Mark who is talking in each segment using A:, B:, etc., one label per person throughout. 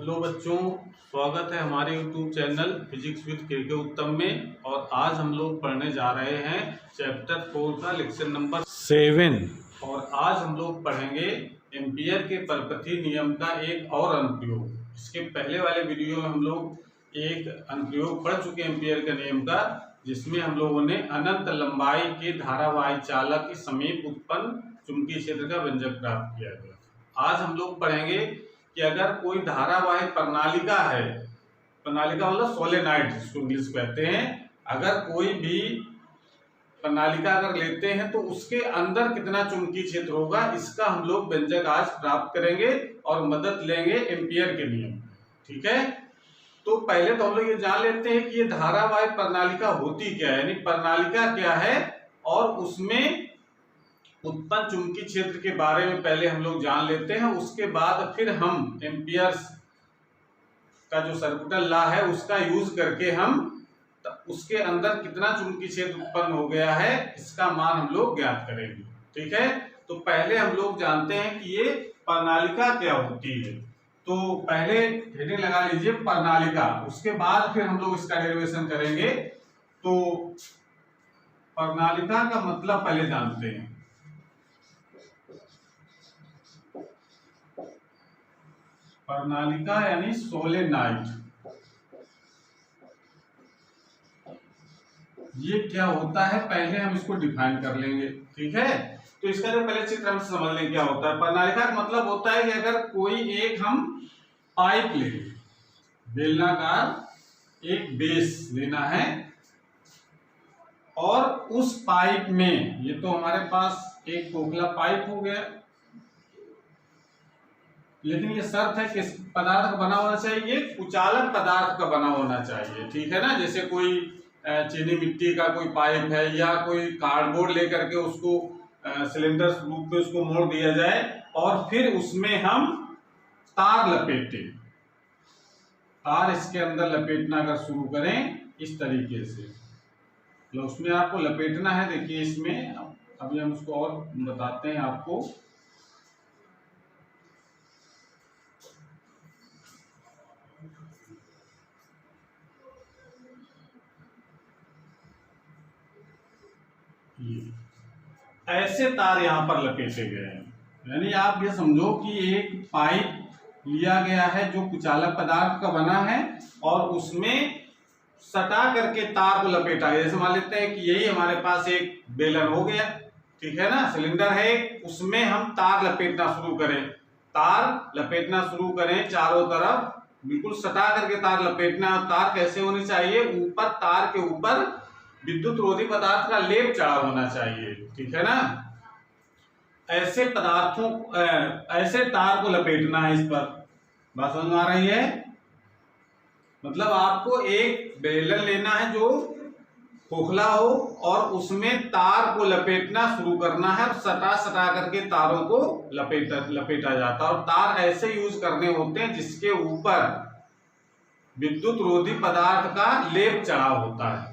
A: Hello बच्चों, स्वागत है हमारे YouTube चैनल फिजिक्स विद के उत्तम में। और आज हम लोग पढ़ने जा रहे हैं चैप्टर 4 का लेक्चर नंबर 7। और आज हम लोग पढ़ेंगे एम्पियर के परपथी नियम का एक और अनुप्रयोग। इसके पहले वाले वीडियो में हम लोग एक अनुप्रयोग पढ़ चुके हैं एम्पियर के नियम का, जिसमें हम लोगों ने अनंत लंबाई के धारावाही चालक के समीप उत्पन्न चुंबकीय क्षेत्र का व्यंजक प्राप्त किया गया। आज हम लोग पढ़ेंगे कि अगर कोई धारावाही प्रणालिका है, प्रणालिका मतलब सोलेनॉइड जिसको इंग्लिश कहते हैं, अगर कोई भी प्रणालिका अगर लेते हैं तो उसके अंदर कितना चुंबकीय क्षेत्र होगा, इसका हम लोग व्यंजक आज प्राप्त करेंगे और मदद लेंगे एम्पियर के नियम। ठीक है, तो पहले तो हम लोग ये जान लेते हैं कि ये धारावाही प्रणालिका होती क्या है, यानी प्रणालिका क्या है और उसमें उत्पन्न चुंबकीय क्षेत्र के बारे में पहले हम लोग जान लेते हैं। उसके बाद फिर हम एम्पियर्स का जो सर्कुलर लॉ है उसका यूज करके हम उसके अंदर कितना चुंबकीय क्षेत्र उत्पन्न हो गया है इसका मान हम लोग ज्ञात करेंगे। ठीक है, तो पहले हम लोग जानते हैं कि ये प्रणालिका क्या होती है। तो पहले हेडिंग लगा लीजिए प्रणालिका, उसके बाद फिर हम लोग इसका डेरिवेशन करेंगे। तो प्रणालिका का मतलब पहले जानते हैं। प्रणालिका यानी सोलेनॉइड, ये क्या होता है पहले हम इसको डिफाइन कर लेंगे। ठीक है, तो इसका जो पहले चित्र हम समझ लें क्या होता है। प्रणालिका का मतलब होता है कि अगर कोई एक हम पाइप ले, बेलनाकार एक बेस लेना है और उस पाइप में, ये तो हमारे पास एक खोखला पाइप हो गया, लेकिन ये शर्त है किस पदार्थ का बना होना चाहिए, कुचालक पदार्थ का बना होना चाहिए। ठीक है ना, जैसे कोई चीनी मिट्टी का कोई पाइप है या कोई कार्डबोर्ड लेकर के उसको सिलेंडर रूप में उसको मोड़ दिया जाए और फिर उसमें हम तार लपेटें, तार इसके अंदर लपेटना अगर शुरू करें इस तरीके से, तो उसमें आपको लपेटना है। देखिए इसमें अभी हम उसको और बताते हैं आपको। ऐसे तार यहाँ पर लपेटे गए हैं, यानी आप ये समझो कि एक पाइप लिया गया है जो कुचालक पदार्थ का बना है और उसमें सटा करके तार को लपेटा गया। जैसे मान लेते हैं कि यही हमारे पास एक बेलन हो गया, ठीक है ना, सिलेंडर है, उसमें हम तार लपेटना शुरू करें, तार लपेटना शुरू करें चारों तरफ, बिल्कुल सटा करके तार लपेटना। तार कैसे होनी चाहिए, ऊपर तार के ऊपर विद्युत रोधी पदार्थ का लेप चढ़ा होना चाहिए। ठीक है ना, ऐसे पदार्थों ऐसे तार को लपेटना है इस पर। बात समझ में आ रही है? मतलब आपको एक बेलन लेना है जो खोखला हो और उसमें तार को लपेटना शुरू करना है और सटा सटा करके तारों को लपेटा जाता है। और तार ऐसे यूज करने होते हैं जिसके ऊपर विद्युत रोधी पदार्थ का लेप चढ़ा होता है।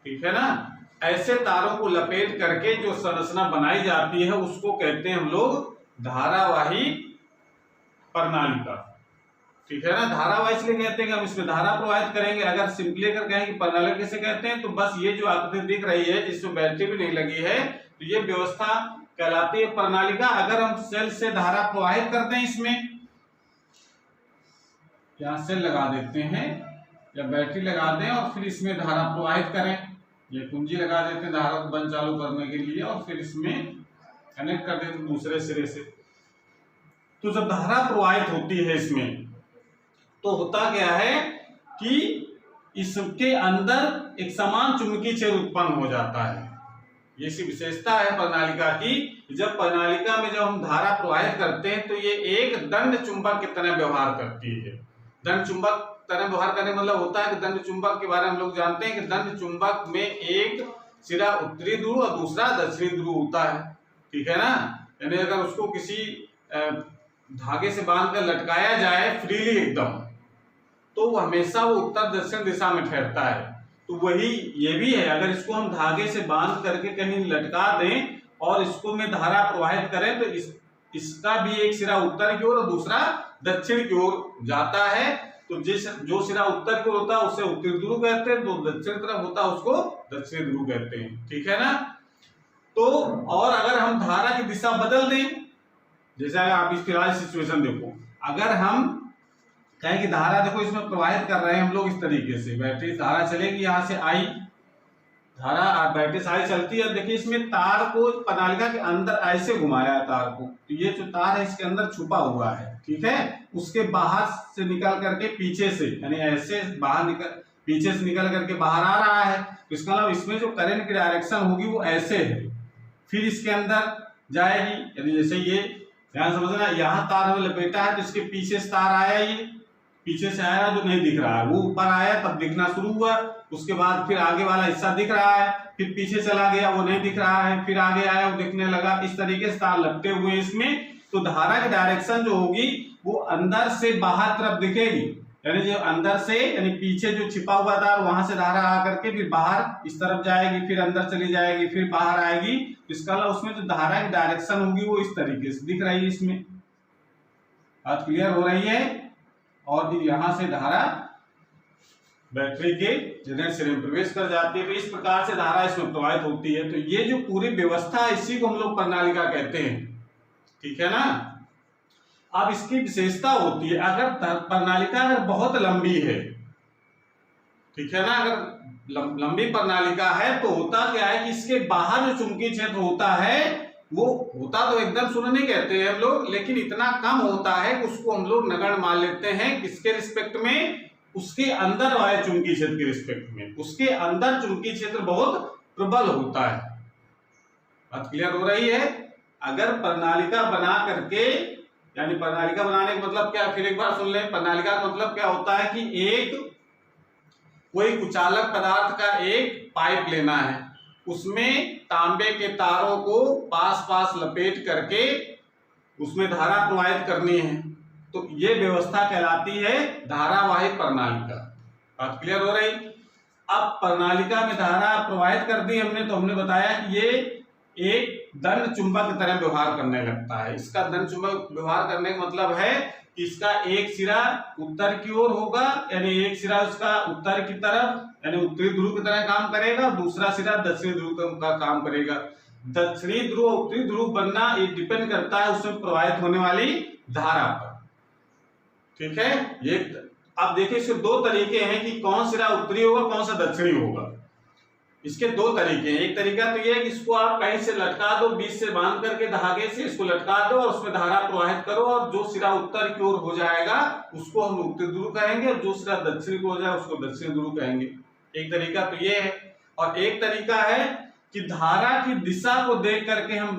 A: ठीक है ना, ऐसे तारों को लपेट करके जो संरचना बनाई जाती है उसको कहते हैं हम लोग धारावाही प्रणालिका। ठीक है ना, धारावाही इसलिए कहते हैं कि हम इसमें धारा प्रवाहित करेंगे। अगर सिंपली अगर कहें कि प्रणालिका किसे कहते हैं, तो बस ये जो आकृति दिख रही है जिसमें बैटरी भी नहीं लगी है, तो ये व्यवस्था कहलाती है प्रणालिका। अगर हम सेल से धारा प्रवाहित करते हैं, इसमें यहाँ सेल लगा देते हैं या बैटरी लगा दें और फिर इसमें धारा प्रवाहित करें, ये कुंजी लगा देते हैं धारा को बंद चालू करने के लिए और फिर इसमें कनेक्ट कर देते हैं दूसरे सिरे से। तो जब धारा प्रवाहित होती है इसमें, तो होता क्या है कि इसके अंदर एक समान चुंबकीय क्षेत्र उत्पन्न हो जाता है। ये सी विशेषता है प्रणालिका की। जब प्रणालिका में जब हम धारा प्रवाहित करते हैं तो ये एक दंड चुंबक की तरह व्यवहार करती है। दंड चुंबक तरह व्यवहार करने मतलब होता है कि दंड चुंबक के बारे में हम लोग जानते हैं कि दंड चुंबक में एक सिरा उत्तरी ध्रुव और दूसरा दक्षिणी ध्रुव होता है। ठीक है ना, यानी अगर उसको किसी धागे से बांधकर लटकाया जाए फ्रीली एकदम, तो हमेशा वो उत्तर दक्षिण दिशा में ठहरता है। तो वही ये भी है, अगर इसको हम धागे से बांध करके कहीं लटका दें और इसको में धारा प्रवाहित करें तो इसका भी एक सिरा उत्तर की ओर और दूसरा दक्षिण की ओर जाता है, तो जो सिरा उत्तर की ओर होता है उसे उत्तरी ध्रुव कहते हैं, जो दक्षिण तरफ होता है उसको दक्षिणी ध्रुव कहते हैं। ठीक है ना। तो और अगर हम धारा की दिशा बदल दें, जैसे अगर आप इस फिलहाल सिचुएशन देखो, अगर हम कहें कि धारा देखो इसमें प्रवाहित कर रहे हैं हम लोग इस तरीके से, बैटरी धारा चलेगी यहां से आई, धारा बैटरी सारी चलती है। देखिए इसमें तार को प्रणालिका के अंदर ऐसे घुमाया है तार को, तो ये जो तार है इसके अंदर छुपा हुआ है। ठीक है, उसके बाहर से निकल करके पीछे से, यानी ऐसे बाहर निकल, पीछे से निकल करके बाहर आ रहा है, तो इसका मतलब इसमें जो करंट की डायरेक्शन होगी वो ऐसे है, फिर इसके अंदर जाएगी। यानी जैसे ये ध्यान समझना, यहाँ तार में लपेटा है तो इसके पीछे से तार आया, ये पीछे से आया जो नहीं दिख रहा है, वो ऊपर आया तब दिखना शुरू हुआ, उसके बाद फिर आगे वाला हिस्सा दिख रहा है, फिर पीछे चला गया वो नहीं दिख रहा है, फिर आगे आया वो दिखने लगा। इस तरीके से तार लपटे हुए इसमें, तो धारा की डायरेक्शन जो होगी वो अंदर से बाहर तरफ दिखेगी, यानी जो अंदर से, यानी पीछे जो छिपा हुआ तार वहां से धारा आकर के फिर बाहर इस तरफ जाएगी, फिर अंदर चली जाएगी, फिर बाहर आएगी। इसका मतलब उसमें जो धारा की डायरेक्शन होगी वो इस तरीके से दिख रही है। इसमें बात क्लियर हो रही है। और यहां से धारा बैटरी के जनरेटर सिरे में प्रवेश कर जाती है, तो इस प्रकार से धारा इसमें प्रवाहित होती है। तो ये जो पूरी व्यवस्था है इसी को हम लोग प्रणालिका कहते हैं। ठीक है ना। अब इसकी विशेषता होती है, अगर प्रणालिका अगर बहुत लंबी है, ठीक है ना, अगर लंबी प्रणालिका है तो होता क्या है कि इसके बाहर जो चुंबकीय क्षेत्र होता है वो होता तो एकदम शून्य नहीं कहते हैं हम लोग, लेकिन इतना कम होता है कि उसको हम लोग नगण्य मान लेते हैं। किसके रिस्पेक्ट में? उसके अंदर वाले चुंबकीय क्षेत्र के रिस्पेक्ट में। उसके अंदर चुंबकीय क्षेत्र बहुत प्रबल होता है। बात क्लियर हो रही है। अगर प्रणालिका बना करके, यानी प्रणालिका बनाने का मतलब क्या, फिर एक बार सुन लें। प्रणालिका का मतलब क्या होता है कि एक कोई कुचालक पदार्थ का एक पाइप लेना है, उसमें तांबे के तारों को पास पास लपेट करके उसमें धारा प्रवाहित करनी है, तो ये व्यवस्था कहलाती है धारावाही प्रणालिका। बात क्लियर हो रही। अब प्रणालिका में धारा प्रवाहित कर दी हमने, तो हमने बताया कि ये एक दंड चुंबक की तरह व्यवहार करने लगता है। इसका दंड चुंबक व्यवहार करने का मतलब है कि इसका एक सिरा उत्तर की ओर होगा, यानी एक सिरा उसका उत्तर की तरफ यानी उत्तरी ध्रुव की तरह काम करेगा, दूसरा सिरा दक्षिणी ध्रुव का काम करेगा। दक्षिणी ध्रुव उत्तरी ध्रुव बनना ये डिपेंड करता है उसमें प्रवाहित होने वाली धारा पर। ठीक है। ये अब देखिए इसके दो तरीके हैं कि कौन सिरा उत्तरी होगा कौन सा दक्षिणी होगा। इसके दो तरीके हैं। एक तरीका तो ये है कि इसको आप कहीं से लटका दो, बीच से बांध करके धागे से इसको लटका दो और उसमें धारा प्रवाहित करो, और जो सिरा उत्तर की ओर हो जाएगा उसको हम उत्तरी ध्रुव कहेंगे, और जो सिरा दक्षिण की ओर हो जाए उसको दक्षिणी ध्रुव कहेंगे। एक तरीका तो ये है। और एक तरीका है कि धारा की दिशा को देख करके हम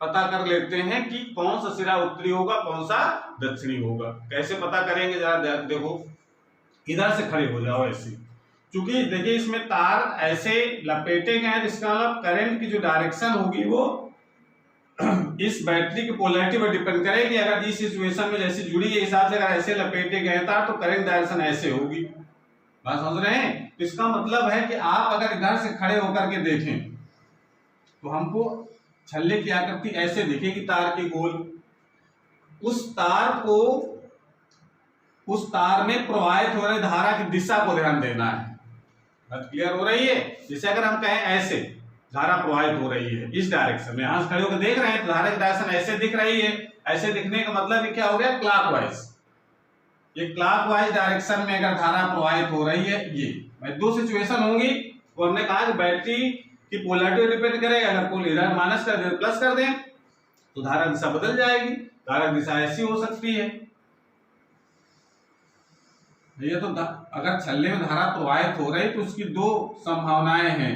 A: पता कर लेते हैं कि कौन सा सिरा उत्तरी होगा कौन सा दक्षिणी होगा। कैसे पता करेंगे जरा देखो, इधर से खड़े हो जाओ ऐसे, क्योंकि देखिए इसमें तार ऐसे लपेटे गए हैं, जिसका मतलब करंट की जो डायरेक्शन होगी वो इस बैटरी की पोलैरिटी पर डिपेंड करेगी। अगर इस सिचुएशन में जैसे जुड़ी है हिसाब से अगर ऐसे लपेटे गए तार तो करंट डायरेक्शन ऐसे होगी। बात समझ रहे हैं। तो इसका मतलब है कि आप अगर इधर से खड़े होकर के देखें तो हमको छल्ले की आकृति ऐसे दिखेगी तार की गोल। उस तार में प्रवाहित हो रही धारा की दिशा को ध्यान देना है। बात क्लियर हो रही है। जैसे अगर हम कहें ऐसे धारा प्रवाहित हो रही है इस डायरेक्शन में, यहां से खड़े होकर देख रहे हैं तो धारा की डायरेक्शन ऐसे दिख रही है। ऐसे दिखने का मतलब ये क्या हो गया, क्लॉकवाइज। ये क्लॉकवाइज डायरेक्शन में अगर धारा प्रवाहित हो रही है, ये दो सिचुएशन होंगी। वो हमने कहा कि बैटरी की पोलैरिटी डिपेंड करेगा। अगर पोल इधर माइनस कर दें प्लस कर दें तो धारा दिशा बदल जाएगी। धारा दिशा ऐसी हो सकती है। ये तो अगर छल्ले में धारा प्रवाहित हो रही तो उसकी दो संभावनाएं हैं,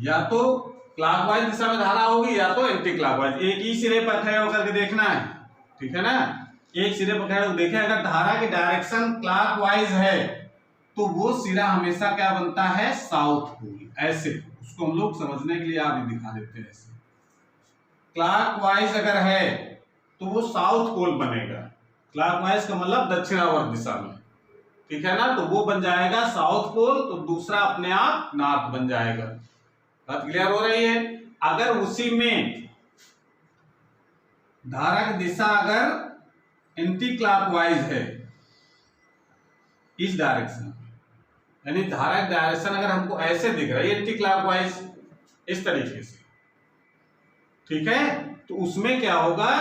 A: या तो क्लॉकवाइज दिशा में धारा होगी या तो एंटी क्लॉकवाइज। एक ही सिरे पर खड़े होकर के देखना है, ठीक है ना। एक सिरे पर खड़े होकर देखें, अगर धारा की डायरेक्शन क्लॉकवाइज है तो वो सिरा हमेशा क्या बनता है, साउथ पोल। ऐसे उसको हम लोग समझने के लिए आप दिखा देते हैं। ऐसे क्लॉकवाइज अगर है तो वो साउथ पोल बनेगा। क्लॉकवाइज का मतलब दक्षिणावर्त दिशा में, ठीक है ना। तो वो बन जाएगा साउथ पोल, तो दूसरा अपने आप नॉर्थ बन जाएगा। बात क्लियर हो रही है। अगर उसी में धारा की दिशा अगर एंटी क्लॉकवाइज है इस डायरेक्शन में, यानी धारा की डायरेक्शन अगर हमको ऐसे दिख रही है एंटी क्लॉकवाइज इस तरीके से, ठीक है, तो उसमें क्या होगा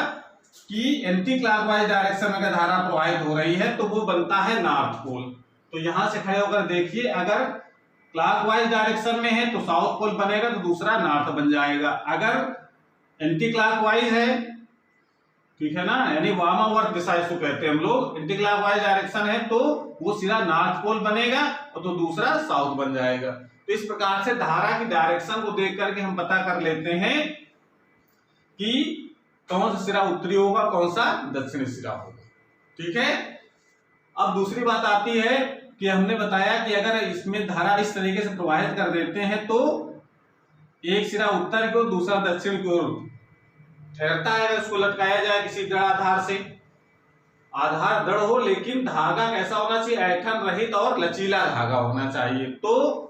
A: कि एंटी क्लॉकवाइज डायरेक्शन में अगर धारा प्रवाहित हो रही है तो वो बनता है नॉर्थ पोल। तो यहां से खड़े होकर देखिए, अगर क्लॉकवाइज डायरेक्शन में है तो साउथ पोल बनेगा, तो दूसरा नॉर्थ बन जाएगा। अगर एंटी क्लॉकवाइज है, ठीक है ना, यानी वामावर्त दिशा इसको कहते हैं हम लोग, एंटी क्लॉकवाइज डायरेक्शन है तो वो सीधा नॉर्थ पोल बनेगा और तो दूसरा साउथ बन जाएगा। तो इस प्रकार से धारा की डायरेक्शन को देख करके हम पता कर लेते हैं कि कौन सा सिरा उत्तरी होगा, कौन सा दक्षिणी सिरा होगा, ठीक है। अब दूसरी बात आती है कि हमने बताया कि अगर इसमें धारा इस तरीके से प्रवाहित कर देते हैं तो एक सिरा उत्तर की ओर दूसरा दक्षिण की ओर ठहरता है। अगर उसको लटकाया जाए किसी दृढ़ आधार से, आधार दृढ़ हो लेकिन धागा कैसा होना चाहिए, ऐंठन रहित और लचीला धागा होना चाहिए, तो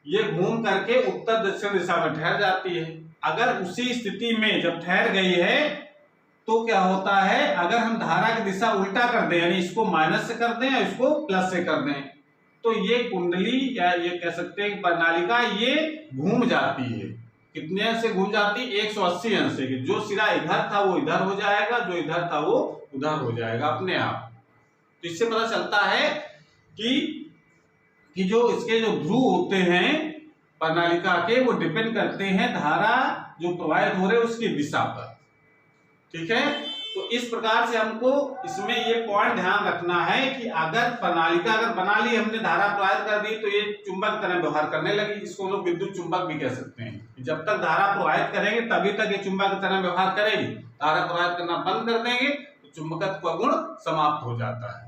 A: ये घूम करके उत्तर दक्षिण दिशा में ठहर जाती है। अगर उसी स्थिति में जब ठहर गई है तो क्या होता है, अगर हम धारा की दिशा उल्टा कर दें, यानी इसको माइनस से कर दें या इसको प्लस से कर दें, तो ये कुंडली या ये कह सकते हैं प्रणालिका ये घूम जाती है। कितने अंश से घूम जाती है, 180 अंश से। जो सिरा इधर था वो इधर हो जाएगा, जो इधर था वो उधर हो जाएगा अपने आप। तो इससे पता चलता है कि जो इसके जो ध्रुव होते हैं प्रणालिका के, वो डिपेंड करते हैं धारा जो प्रवाहित हो रहे उसकी दिशा पर, ठीक है। तो इस प्रकार से हमको इसमें ये पॉइंट ध्यान रखना है कि अगर प्रणालिका अगर बना ली हमने, धारा प्रवाहित कर दी, तो ये चुंबक की तरह व्यवहार करने लगी। इसको लोग विद्युत चुंबक भी कह सकते हैं। जब तक धारा प्रवाहित करेंगे तभी तक ये चुंबक की तरह व्यवहार करेगी। धारा प्रवाहित करना बंद कर देंगे तो चुंबकत्व का गुण समाप्त हो जाता है।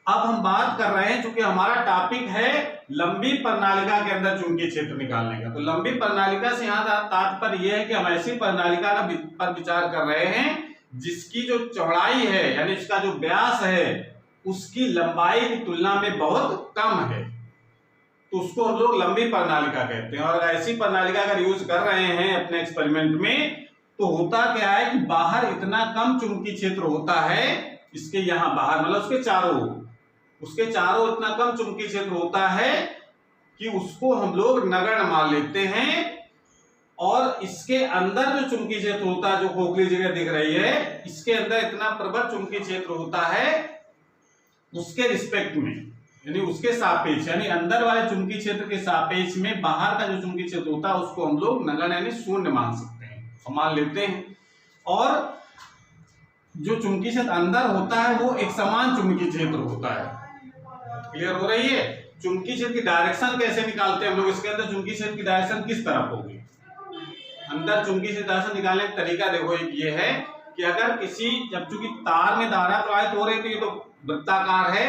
A: अब हम बात कर रहे हैं, चूंकि हमारा टॉपिक है लंबी प्रणालिका के अंदर चुंबकीय क्षेत्र निकालने का, तो लंबी प्रणालिका से यहाँ तात्पर्य यह है कि हम ऐसी प्रणालिका पर विचार कर रहे हैं जिसकी जो चौड़ाई है, यानी इसका जो व्यास है, उसकी लंबाई की तुलना में बहुत कम है, तो उसको हम लोग लंबी प्रणालिका कहते हैं। और ऐसी प्रणालिका अगर यूज कर रहे हैं अपने एक्सपेरिमेंट में, तो होता क्या है कि बाहर इतना कम चुंबकीय क्षेत्र होता है, इसके यहाँ बाहर मतलब उसके चारों इतना कम चुंबकीय क्षेत्र होता है कि उसको हम लोग नगण्य मान लेते हैं। और इसके अंदर जो चुंबकीय क्षेत्र होता है, जो खोखली जगह दिख रही है, इसके अंदर इतना प्रबल चुंबकीय क्षेत्र होता है उसके रिस्पेक्ट में, यानी उसके सापेक्ष, यानी अंदर वाले चुंबकीय क्षेत्र के सापेक्ष में बाहर का जो चुंबकीय क्षेत्र होता है उसको हम लोग नगण्य यानी शून्य मान सकते हैं, मान लेते हैं। और जो चुंबकीय क्षेत्र अंदर होता है वो एक समान चुंबकीय क्षेत्र होता है। क्लियर हो रही है? चुंबकीय क्षेत्र की डायरेक्शन कैसे निकालते हैं हम लोग, इसके अंदर चुंबकीय क्षेत्र की डायरेक्शन किस तरफ होगी। अंदर चुंबकीय क्षेत्र डायरेक्शन निकालने का तरीका देखो, एक ये है कि अगर किसी, जब चूंकि तार में धारा प्रवाहित हो रही थी, तो वृत्ताकार है,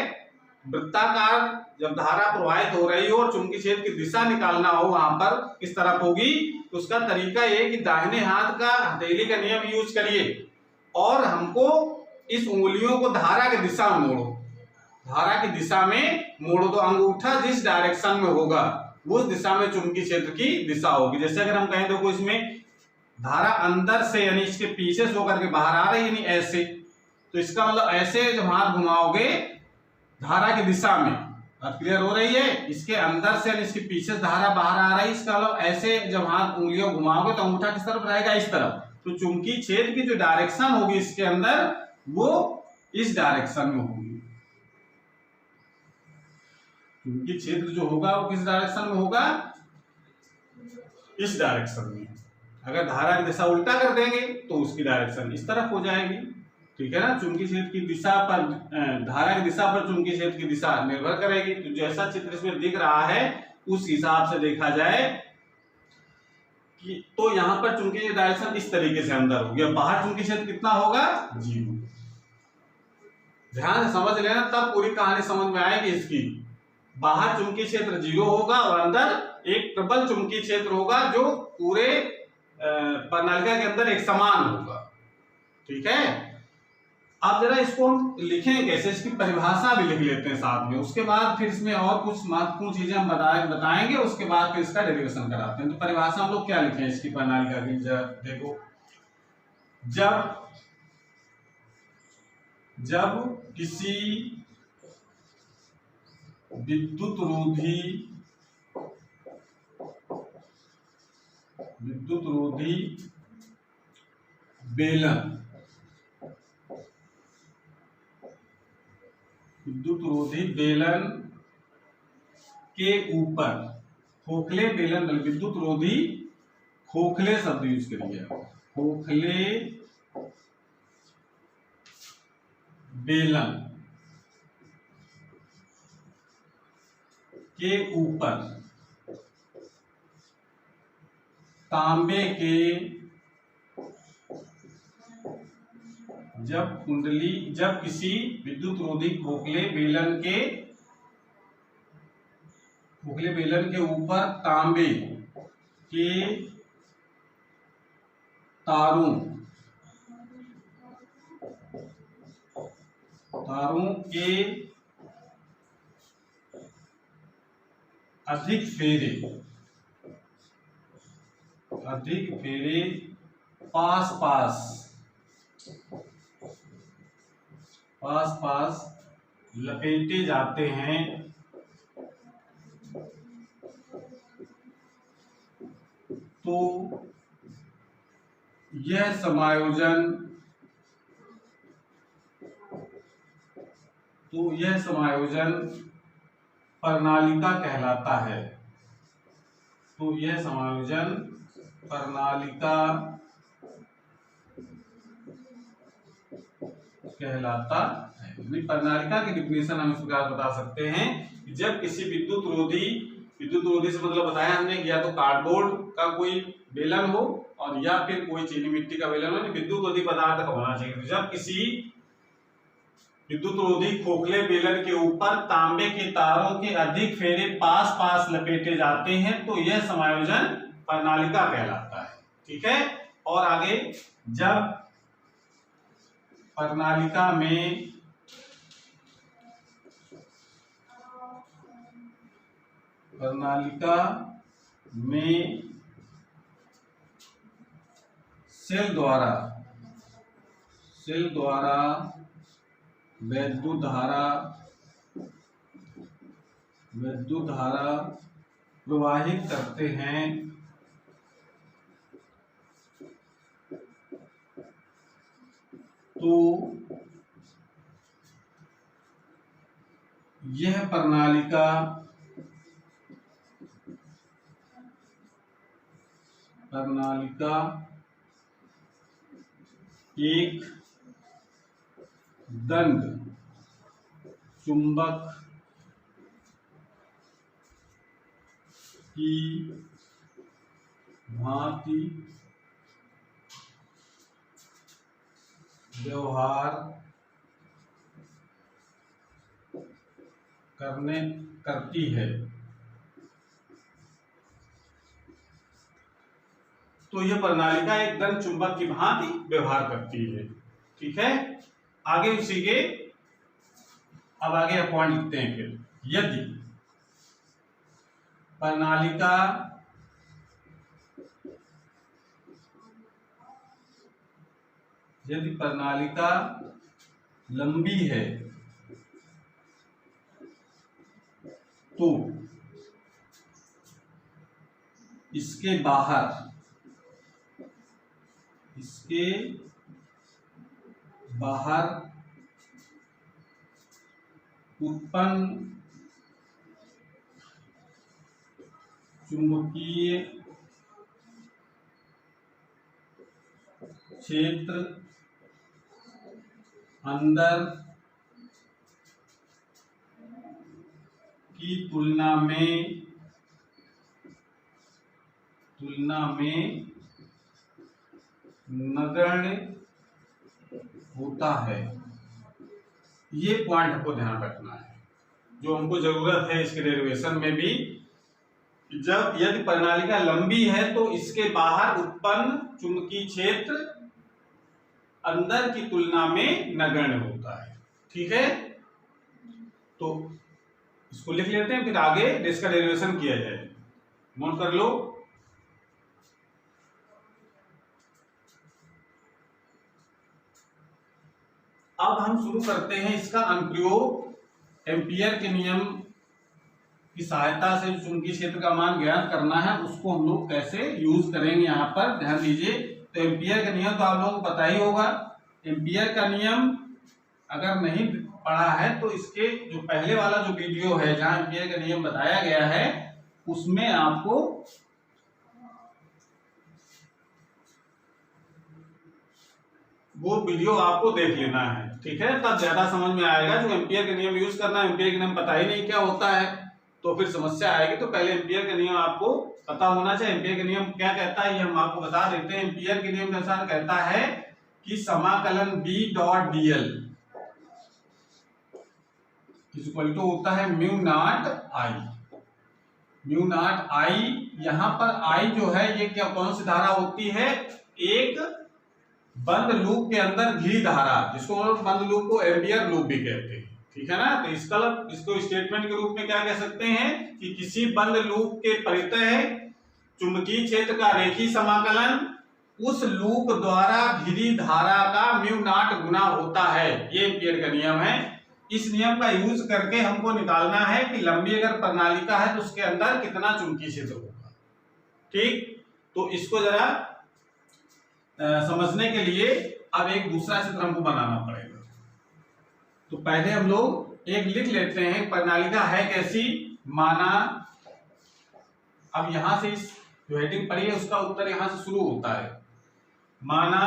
A: वृत्ताकार जब धारा प्रवाहित हो रही हो और चुंबकीय क्षेत्र की दिशा निकालना हो वहां पर किस तरफ होगी, तो उसका तरीका ये कि दाहिने हाथ का हथेली का नियम यूज करिए और हमको इस उंगलियों को धारा की दिशा में मोड़ो, धारा की दिशा में मोड़ो, तो अंगूठा जिस डायरेक्शन में होगा उस दिशा में चुंबकीय क्षेत्र की दिशा होगी। जैसे अगर हम कहें देखो इसमें धारा अंदर से यानी इसके पीछे से होकर के बाहर आ रही है, यानी ऐसे, तो इसका मतलब ऐसे जब हाथ घुमाओगे धारा की दिशा में, बात क्लियर हो रही है, इसके अंदर से यानी इसके पीछे से धारा बाहर आ रही है, इसका मतलब ऐसे जब हाथ उंगलियों घुमाओगे तो अंगूठा किस तरफ रहेगा, इस तरफ। तो चुंबकीय क्षेत्र की जो डायरेक्शन होगी इसके अंदर वो इस डायरेक्शन में होगी। चुंबकीय क्षेत्र जो होगा वो किस डायरेक्शन में होगा, इस डायरेक्शन में। अगर धारा की दिशा उल्टा कर देंगे तो उसकी डायरेक्शन इस तरफ हो जाएगी, ठीक है ना। चुंबकीय क्षेत्र की दिशा पर, धारा की दिशा पर चुंबकीय क्षेत्र की दिशा निर्भर करेगी। तो जैसा चित्र इसमें दिख रहा है उस हिसाब से देखा जाए कि तो यहाँ पर चुंबकीय डायरेक्शन इस तरीके से अंदर होगी, और बाहर चुंबकीय क्षेत्र कितना होगा, 0। ध्यान से समझ लेना, तब पूरी कहानी समझ में आएगी इसकी। बाहर चुंबकीय क्षेत्र 0 होगा और अंदर एक प्रबल चुंबकीय क्षेत्र होगा जो पूरे प्रणालिका के अंदर एक समान होगा, ठीक है। अब जरा इसको हम लिखें कैसे, इसकी परिभाषा भी लिख लेते हैं साथ में, उसके बाद फिर इसमें और कुछ महत्वपूर्ण चीजें हम बताएंगे, उसके बाद फिर इसका डेरिवेशन कराते हैं। तो परिभाषा हम लोग क्या लिखें इसकी प्रणालिका की, देखो जब जब किसी विद्युत रोधी बेलन के ऊपर खोखले बेलन, विद्युत रोधी खोखले शब्द यूज करिए, खोखले बेलन के ऊपर तांबे के, जब किसी विद्युत रोधी खोखले बेलन के ऊपर तांबे के तारों के अधिक फेरे पास लपेटे जाते हैं, तो यह समायोजन प्रणालिका कहलाता है। प्रणालिका की डिफिनेशन हम इस प्रकार बता सकते हैं कि जब किसी विद्युत रोधी से मतलब बताया हमने, या तो कार्डबोर्ड का कोई बेलन हो और या फिर कोई चीनी मिट्टी का बेलन हो, विद्युत रोधी पदार्थ का होना चाहिए। तो जब किसी विद्युत रोधी खोखले बेलन के ऊपर तांबे के तारों के अधिक फेरे पास लपेटे जाते हैं, तो यह समायोजन प्रणालिका कहलाता है। ठीक है। और आगे, जब प्रणालिका में सेल द्वारा विद्युत धारा प्रवाहित करते हैं, तो यह प्रणालिका एक दंड चुंबक की भांति व्यवहार करती है। तो यह प्रणालिका एक दंड चुंबक की भांति व्यवहार करती है। ठीक है। आगे उसी के अब आगे पॉइंट लिखते हैं। फिर यदि प्रणालिका लंबी है, तो इसके बाहर उत्पन्न चुंबकीय क्षेत्र अंदर की तुलना में नगण्य होता है। ये पॉइंट हमको ध्यान रखना है, जो हमको जरूरत है इसके डेरिवेशन में भी। यदि प्रणालिका लंबी है तो इसके बाहर उत्पन्न चुंबकीय क्षेत्र अंदर की तुलना में नगण्य होता है। ठीक है। तो इसको लिख लेते हैं, फिर आगे इसका डेरिवेशन किया जाए। नोट कर लो। अब हम शुरू करते हैं इसका अनुप्रयोग। एम्पियर के नियम की सहायता से चुंबकीय क्षेत्र का मान ज्ञात करना है, उसको हम लोग कैसे यूज करेंगे यहाँ पर ध्यान दीजिए। तो एम्पियर का नियम तो आप लोगों को पता ही होगा। एम्पियर का नियम अगर नहीं पढ़ा है तो इसके जो पहले वाला जो वीडियो है जहां एम्पियर का नियम बताया गया है उसमें आपको वो वीडियो आपको देख लेना है, ठीक है, तब ज्यादा समझ में आएगा। जो एम्पियर का नियम यूज करना है, एम्पियर का नियम पता ही नहीं क्या होता है तो फिर समस्या आएगी। तो पहले एम्पियर का नियम आपको पता होना चाहिए। एम्पियर का नियम क्या कहता है ये हम आपको बता देते हैं। एम्पियर के नियम के अनुसार कहता है कि समाकलन B dot dl equal to होता है mu naught I। Mu naught I, यहाँ पर I जो है ये क्या कौन सी धारा होती है, एक बंद लूप के अंदर घिरी धारा, जिसको हम लोग बंद लूप को एम्पियर लूप भी कहते हैं, ठीक है ना। तो इसको स्टेटमेंट के रूप में क्या कह सकते हैं कि किसी बंद लूप के परितः चुंबकीय क्षेत्र का रेखीय समाकलन उस लूप द्वारा घिरी धारा का म्यू नॉट गुना होता है। ये एम्पियर का नियम है। इस नियम का यूज करके हमको निकालना है कि लंबी अगर प्रणालिका है तो उसके अंदर कितना चुंबकीय क्षेत्र होगा, ठीक। तो इसको जरा समझने के लिए अब एक दूसरा चित्र हमको बनाना पड़ेगा। तो पहले हम लोग एक लिख लेते हैं, प्रणालिका है कैसी, माना, अब यहां से इस जो हेडिंग पड़ी है उसका उत्तर यहां से शुरू होता है। माना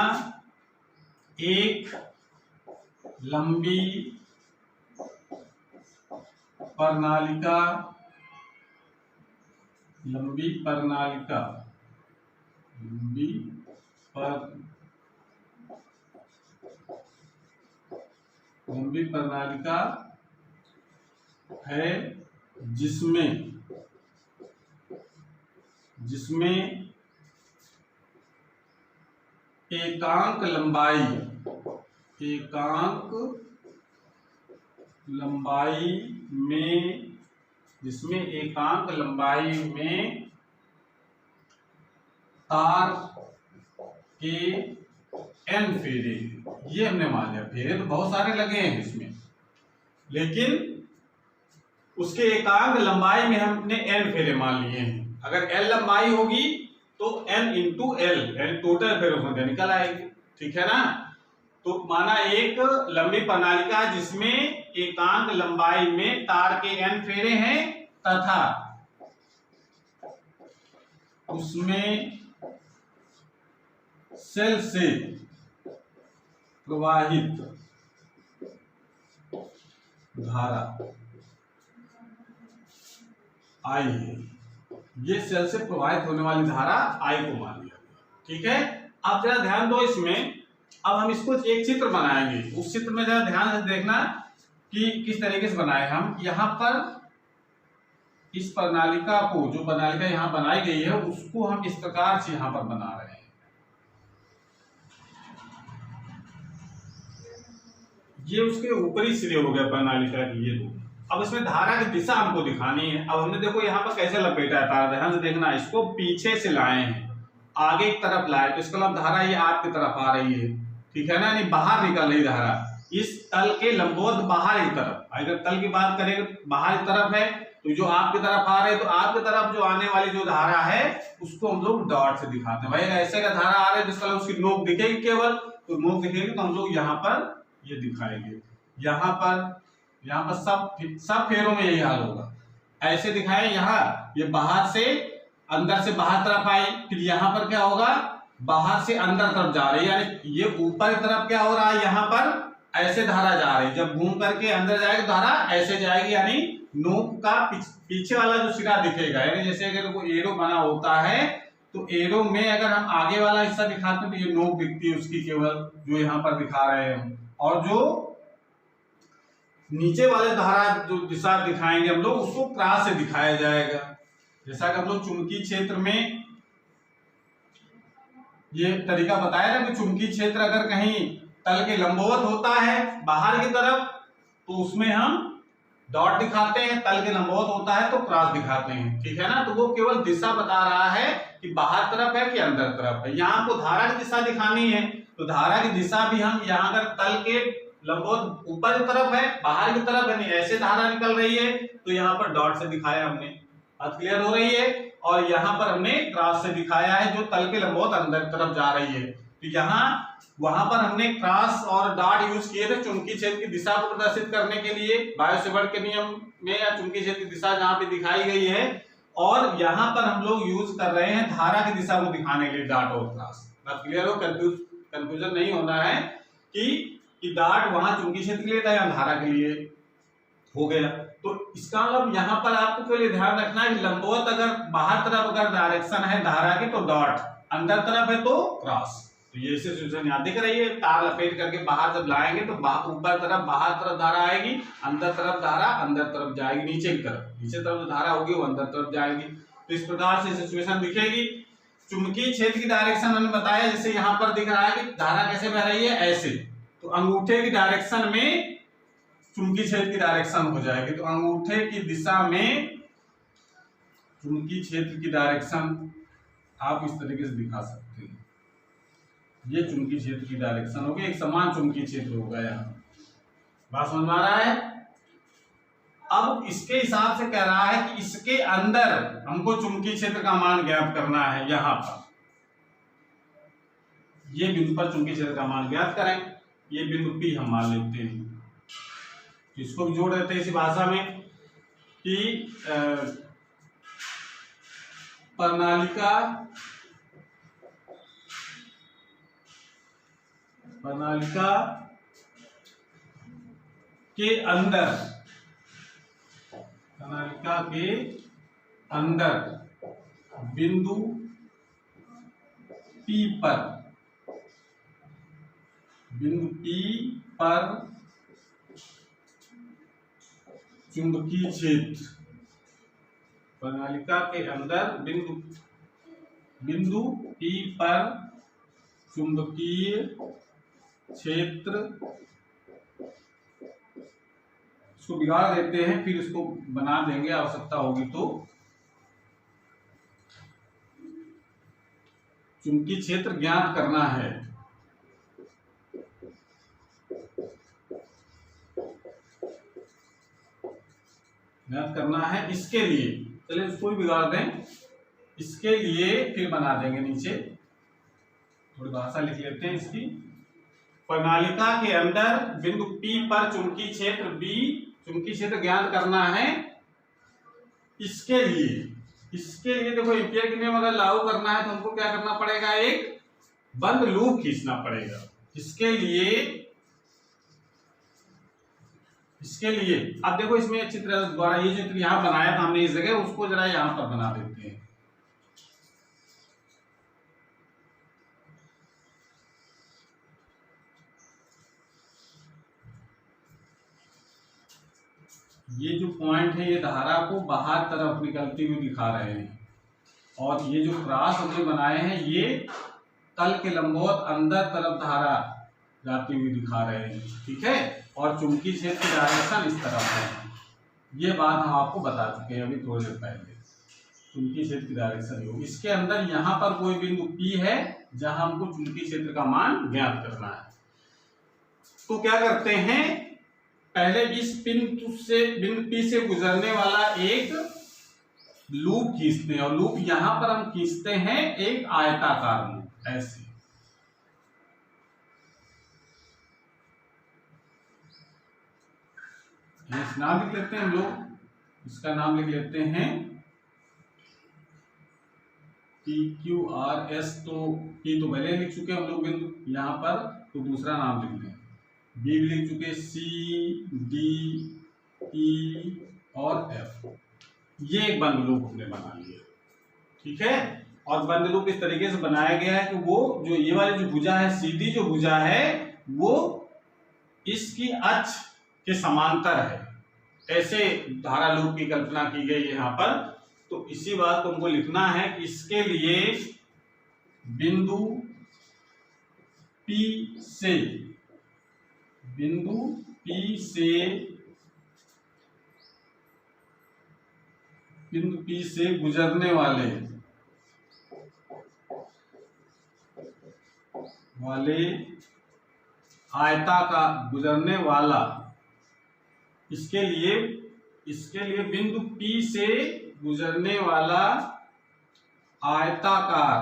A: एक लंबी प्रणालिका, लंबी प्रणालिका है जिसमें एकांक लंबाई में तार के n फेरे, ये हमने मान लिया। फेरे तो बहुत सारे लगे हैं इसमें, लेकिन उसके एकांक लंबाई में हमने n फेरे मान लिए हैं। अगर l लंबाई होगी तो n इंटू एल टोटल फेरों की संख्या निकल आएगी, ठीक है ना। तो माना एक लंबी प्रणालिका जिसमें एकांक लंबाई में तार के n फेरे हैं तथा उसमें सेल से प्रवाहित धारा I है। ये सेल से प्रवाहित होने वाली धारा I को मान लिया, ठीक है। अब जरा ध्यान दो इसमें। अब हम इसको एक चित्र बनाएंगे, उस चित्र में जरा ध्यान से देखना कि किस तरीके से बनाए हम। यहाँ पर इस प्रणालिका को, जो प्रणालिका यहाँ बनाई गई है उसको हम इस प्रकार से यहाँ पर बना रहे हैं। ये उसके ऊपरी सिरे हो गया प्रणालिका की, ये दो। अब इसमें धारा की दिशा हमको दिखानी है। अब हमने देखो यहाँ पर कैसे लपेटा है तार, ध्यान से देखना। इसको पीछे से लाए हैं, आगे की तरफ लाए, तो इसका मतलब धारा ये आपकी तरफ आ रही है, ठीक है ना, यानी बाहर निकल रही धारा इस तल के लंबवत बाहर की तरफ। अगर तल की बात करें बाहर की तरफ है तो जो आपकी तरफ आ रहे, तो आपकी तरफ जो आने वाली जो धारा है उसको हम लोग डॉट से दिखाते हैं। भाई ऐसे का धारा आ रहा है जिसका उसकी नोक दिखेगी केवल, तो नोक दिखेगी तो हम लोग यहाँ पर ये दिखाएंगे। यहाँ पर सब फेरों में यही हाल होगा। ऐसे दिखाए, यहाँ ये बाहर से अंदर से बाहर तरफ आई, फिर यहाँ पर क्या होगा, बाहर से अंदर तरफ जा रही है, यानी ये ऊपर की तरफ क्या हो रहा है, यहाँ पर ऐसे धारा जा रही है। जब घूम करके अंदर जाएगी धारा ऐसे जाएगी, यानी नोक का पीछे वाला जो सिरा दिखेगा। यानी जैसे अगर वो एरो बना होता है तो एरो में अगर हम आगे वाला हिस्सा दिखाते हैं तो ये नोक दिखती है उसकी केवल, जो यहाँ पर दिखा रहे हैं। और जो नीचे वाले धारा जो दिशा दिखाएंगे हम लोग उसको क्रॉस से दिखाया जाएगा। जैसा कि हम लोग चुंबकीय क्षेत्र में ये तरीका बताया था कि चुंबकीय क्षेत्र अगर कहीं तल के लंबवत होता है बाहर की तरफ तो उसमें हम डॉट दिखाते हैं, तल के लंबवत होता है तो क्रॉस दिखाते हैं, ठीक है ना। तो वो केवल दिशा बता रहा है कि बाहर तरफ है कि अंदर तरफ है। यहाँ आपको धारा की दिशा दिखानी है तो धारा की दिशा भी हम यहाँ अगर तल के लंबवत ऊपर की तरफ है, बाहर की तरफ है, नहीं ऐसे धारा निकल रही है, तो यहाँ पर डॉट से दिखाया हमने। बात क्लियर हो रही है। और यहाँ पर हमने क्रॉस से दिखाया है, जो तल के लंबवत अंदर की तरफ जा रही है। तो यहाँ वहां पर हमने क्रॉस और डॉट यूज किए थे चुंबकीय क्षेत्र की दिशा को प्रदर्शित करने के लिए, बायो-सेवर्ट के नियम में, या चुंबकीय क्षेत्र की दिशा जहां पे दिखाई गई है। और यहाँ पर हम लोग यूज कर रहे हैं धारा की दिशा को दिखाने के लिए डॉट और क्रॉस। बात क्लियर हो, कंफ्यूजन नहीं होना है कि डॉट वहां चुंबकीय क्षेत्र के लिए था या धारा के लिए हो गया। तो इसका मतलब यहाँ पर आपको केवल ध्यान रखना है, लंबवत अगर बाहर तरफ अगर डायरेक्शन है धारा की तो डॉट, अंदर तरफ है तो क्रॉस। तो ये सिचुएशन याद दिख रही है, तार लपेट करके बाहर जब लाएंगे तो ऊपर तरफ बाहर तरफ धारा आएगी, अंदर तरफ धारा अंदर तरफ जाएगी, नीचे की तरफ, नीचे तरफ जो धारा होगी वो अंदर तरफ जाएगी। तो इस प्रकार से सिचुएशन दिखेगी। चुंबकीय क्षेत्र की डायरेक्शन मैंने बताया, जैसे यहाँ पर दिख रहा है कि धारा कैसे बह रही है, ऐसे। तो अंगूठे की डायरेक्शन में चुंबकीय क्षेत्र की डायरेक्शन हो जाएगी। तो अंगूठे की दिशा में चुंबकीय क्षेत्र की डायरेक्शन आप इस तरीके से दिखा सकते हैं। ये चुंबकीय क्षेत्र की डायरेक्शन होगी, एक समान चुंबकीय क्षेत्र होगा। यहाँ बात समझ में आ रहा है। अब इसके हिसाब से कह रहा है कि इसके अंदर हमको चुंबकीय क्षेत्र का मान ज्ञात करना है। यहाँ पर ये बिंदु पर चुंबकीय क्षेत्र का मान ज्ञात करें। ये बिंदु P हम मान लेते हैं, इसको भी जोड़ देते हैं इसी भाषा में कि प्रणालिका के अंदर बिंदु P पर चुंबकीय क्षेत्र, प्रणालिका के अंदर बिंदु P पर चुंबकीय क्षेत्र, इसको बिगाड़ देते हैं फिर इसको बना देंगे आवश्यकता होगी तो। चुंबकीय क्षेत्र ज्ञात करना है, इसके लिए चलिए इसको भी बिगाड़ दें, इसके लिए फिर बना देंगे नीचे, थोड़ी भाषा लिख लेते हैं इसकी। प्रणालिका के अंदर बिंदु P पर चुंबकीय क्षेत्र ज्ञात करना है। इसके लिए देखो एम्पियर के नियम अगर लागू करना है तो हमको क्या करना पड़ेगा, एक बंद लूप खींचना पड़ेगा। इसके लिए अब देखो इसमें अच्छी तरह द्वारा ये जो यहाँ बनाया था हमने इस जगह, उसको जरा यहाँ पर बना देते हैं। ये जो पॉइंट है ये धारा को बाहर तरफ निकलती हुई दिखा रहे हैं, और ये जो क्रॉस हमने बनाए हैं ये तल के लंबवत अंदर तरफ धारा जाती हुई दिखा रहे हैं। ठीक है, और चुंबकीय क्षेत्र की डायरेक्शन इस तरफ है। ये बात हम आपको बता चुके हैं अभी थोड़ी देर पहले, चुंबकीय क्षेत्र की डायरेक्शन होगी। इसके अंदर यहाँ पर कोई बिंदु P है जहां हमको चुंबकीय क्षेत्र का मान ज्ञात करना है। तो क्या करते हैं, पहले इस बिंदु P से गुजरने वाला एक लूप खींचते हैं, और लूप यहां पर हम खींचते हैं एक आयताकार लूप, ऐसे। नाम लिख लेते हैं हम लोग, इसका नाम लिख लेते हैं PQRS। तो P तो पहले लिख चुके हम लोग बिंदु यहाँ पर, तो दूसरा नाम लिख लें। B भी लिख चुके, C, D, E और F। ये एक बंद लूप हमने बना लिया। ठीक है, और बंद लूप इस तरीके से बनाया गया है कि वो जो ये वाली जो भुजा है, सीधी जो भुजा है वो इसकी अक्ष के समांतर है, ऐसे धारा लूप की कल्पना की गई है यहाँ पर। तो इसी बात को हमको लिखना है कि इसके लिए बिंदु P से गुजरने वाले आयताकार गुजरने वाला, इसके लिए बिंदु P से गुजरने वाला आयताकार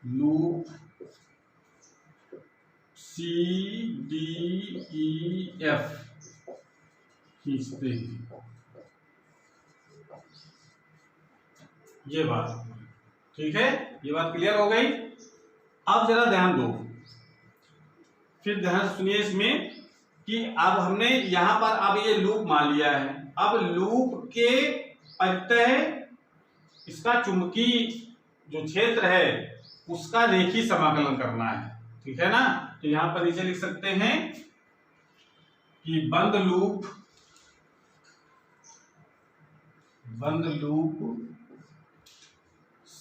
A: लूप CDEF खींचते हैं। ये बात ठीक है, ये बात क्लियर हो गई। अब जरा ध्यान दो, फिर ध्यान सुनिए इसमें कि अब हमने यहां पर अब ये लूप मान लिया है। अब लूप के प्रत्यय इसका चुंबकीय जो क्षेत्र है उसका रेखीय समाकलन करना है, ठीक है ना। तो यहां पर नीचे लिख सकते हैं कि बंद लूप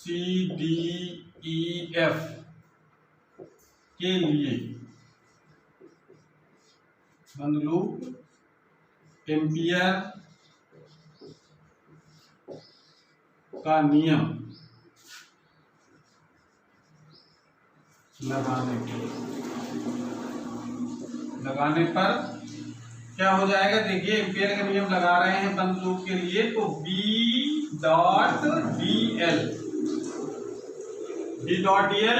A: CDEF के लिए बंद लूप एम्पियर का नियम लगाने पर क्या हो जाएगा, देखिए एम्पियर का नियम लगा रहे हैं बंद लूप के लिए, तो B.dl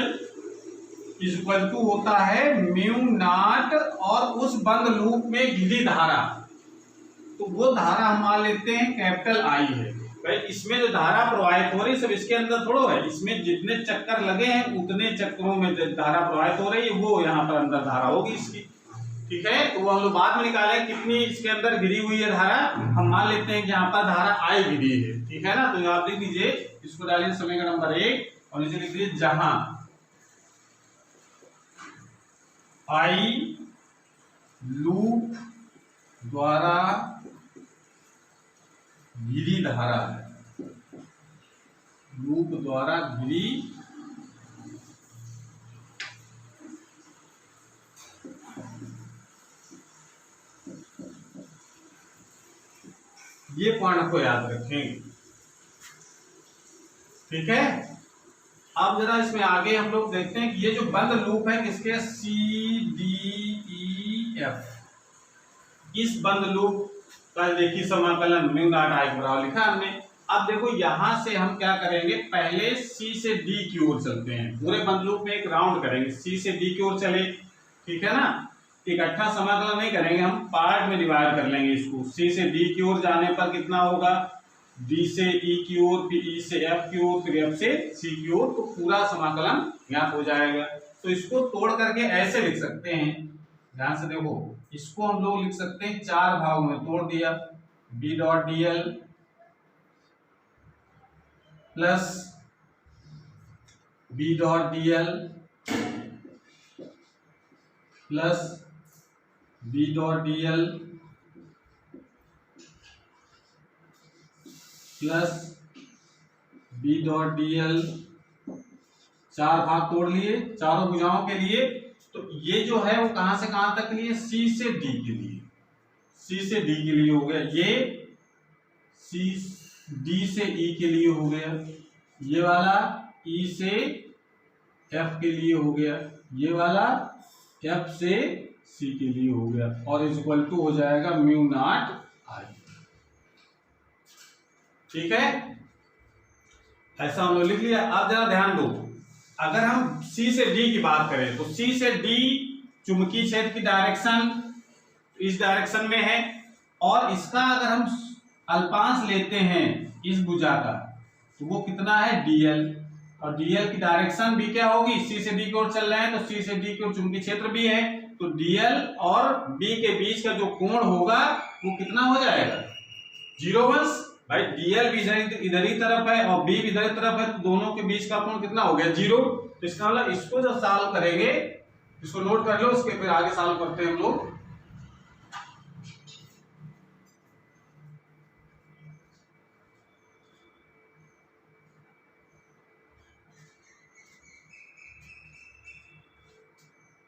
A: इक्वल टू होता है म्यू नॉट और उस बंद लूप में घिरी धारा, तो वो धारा हम मान लेते हैं कैपिटल I है। भाई इसमें जो धारा प्रवाहित हो रही सब इसके अंदर थोड़ा है, इसमें जितने चक्कर लगे हैं उतने चक्करों में धारा प्रवाहित हो रही है, वो यहाँ पर अंदर धारा होगी इसकी, ठीक है। तो वो हम लोग बाद में निकाले कितनी इसके अंदर घिरी हुई है धारा, हम मान लेते हैं कि यहाँ पर धारा I घिरी है, ठीक है ना। तो आप लिख दीजिए, इसको डालिए समीकरण नंबर 1 और नीचे लिख दीजिए जहां I लूप द्वारा घिरी धारा है, लूप द्वारा घिरी ये पॉइंट को याद रखेंगे, ठीक है। अब जरा इसमें आगे हम लोग देखते हैं कि ये जो बंद लूप है किसके, CDEF, इस बंद लूप का देखिए समाकलन म्यू नॉट I बराबर लिखा हमने। अब देखो यहां से हम क्या करेंगे, पहले C से D की ओर चलते हैं, पूरे बंद लूप में एक राउंड करेंगे, C से D की ओर चले, ठीक है ना। इकट्ठा समाकलन नहीं करेंगे, हम पार्ट में डिवाइड कर लेंगे इसको। C से D की ओर जाने पर कितना होगा, D से E की ओर, फिर E से F की ओर, फिर F से C की ओर, तो पूरा समाकलन यहाँ हो जाएगा। तो इसको तोड़ करके ऐसे लिख सकते हैं, ध्यान से देखो, इसको हम लोग लिख सकते हैं 4 भागों में तोड़ दिया, B.dl plus B.dl plus B.dl plus B.dl, 4 भाग तोड़ लिए चारों भुजाओं के लिए। तो ये जो है वो कहां से कहां तक के लिए, C से D के लिए, C से D के लिए हो गया, ये D से E के लिए हो गया, ये वाला E से F के लिए हो गया, ये वाला F से C के लिए हो गया, और इक्वल टू हो जाएगा म्यू नॉट I, ठीक है। ऐसा हम लोग लिख लिया। अब जरा ध्यान दो, अगर हम C से D की बात करें तो C से D चुंबकीय क्षेत्र की डायरेक्शन इस डायरेक्शन में है, और इसका अगर हम अल्पांश लेते हैं इस भुजा का तो वो कितना है dl, और dl की डायरेक्शन भी क्या होगी, C से D की ओर चल रहे हैं तो C से D की ओर चुंबकीय क्षेत्र भी है, तो dl और B के बीच का जो कोण होगा वो कितना हो जाएगा, 0 अंश। भाई dl भी इधर ही तरफ है और b भी इधर ही तरफ है, तो दोनों के बीच का कोण कितना हो गया, 0। तो इसका मतलब इसको जब सॉल्व करेंगे, इसको नोट कर लो, उसके फिर आगे सॉल्व करते हैं हम लोग।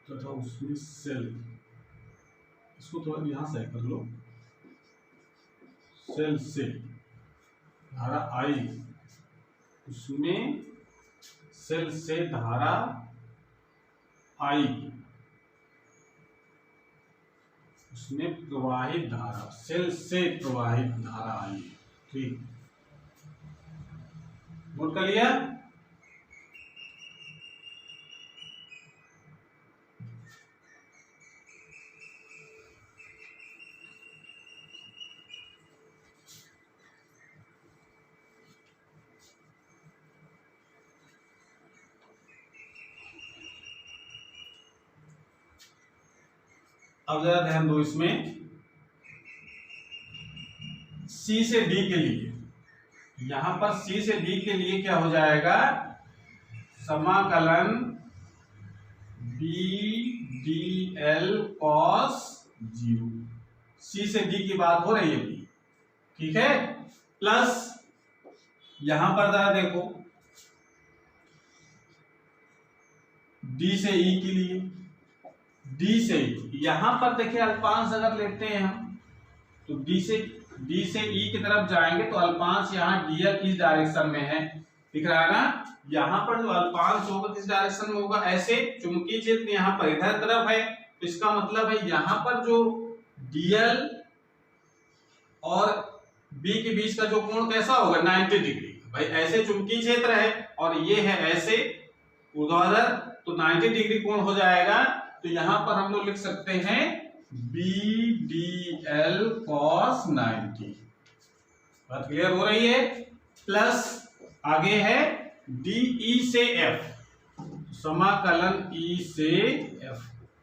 A: तो उसमें सेल, इसको थोड़ा यहां से कर लो, सेल से धारा I उसमें सेल से धारा आई, उसमें प्रवाहित धारा, सेल से प्रवाहित धारा आई। ठीक, नोट कर लिया। अब जरा ध्यान दो इसमें, सी से डी के लिए, यहां पर सी से डी के लिए क्या हो जाएगा, समाकलन बी डी एल कॉस 0, सी से डी की बात हो रही है बी, ठीक है, प्लस यहां पर जरा देखो डी से ई के लिए, डी से यहां पर देखिए अल्पांश अगर लेते हैं हम तो डी से ई की तरफ जाएंगे तो अल्पांश यहाँ डीएल किस डायरेक्शन में है, दिख रहा है ना, यहाँ पर जो अल्पांश होगा किस डायरेक्शन में होगा, ऐसे चुंबकीय क्षेत्र यहाँ पर इधर तरफ है, तो इसका मतलब है यहाँ पर जो डीएल और बी के बीच का जो कोण कैसा होगा 90 डिग्री, भाई ऐसे चुंबकीय क्षेत्र है और ये है ऐसे ऊर्ध्वाधर, तो 90 डिग्री कोण हो जाएगा। तो यहां पर हम लोग लिख सकते हैं बी डी एल कॉस 90, बात क्लियर हो रही है, प्लस आगे है डी ई से एफ, समाकलन ई से एफ।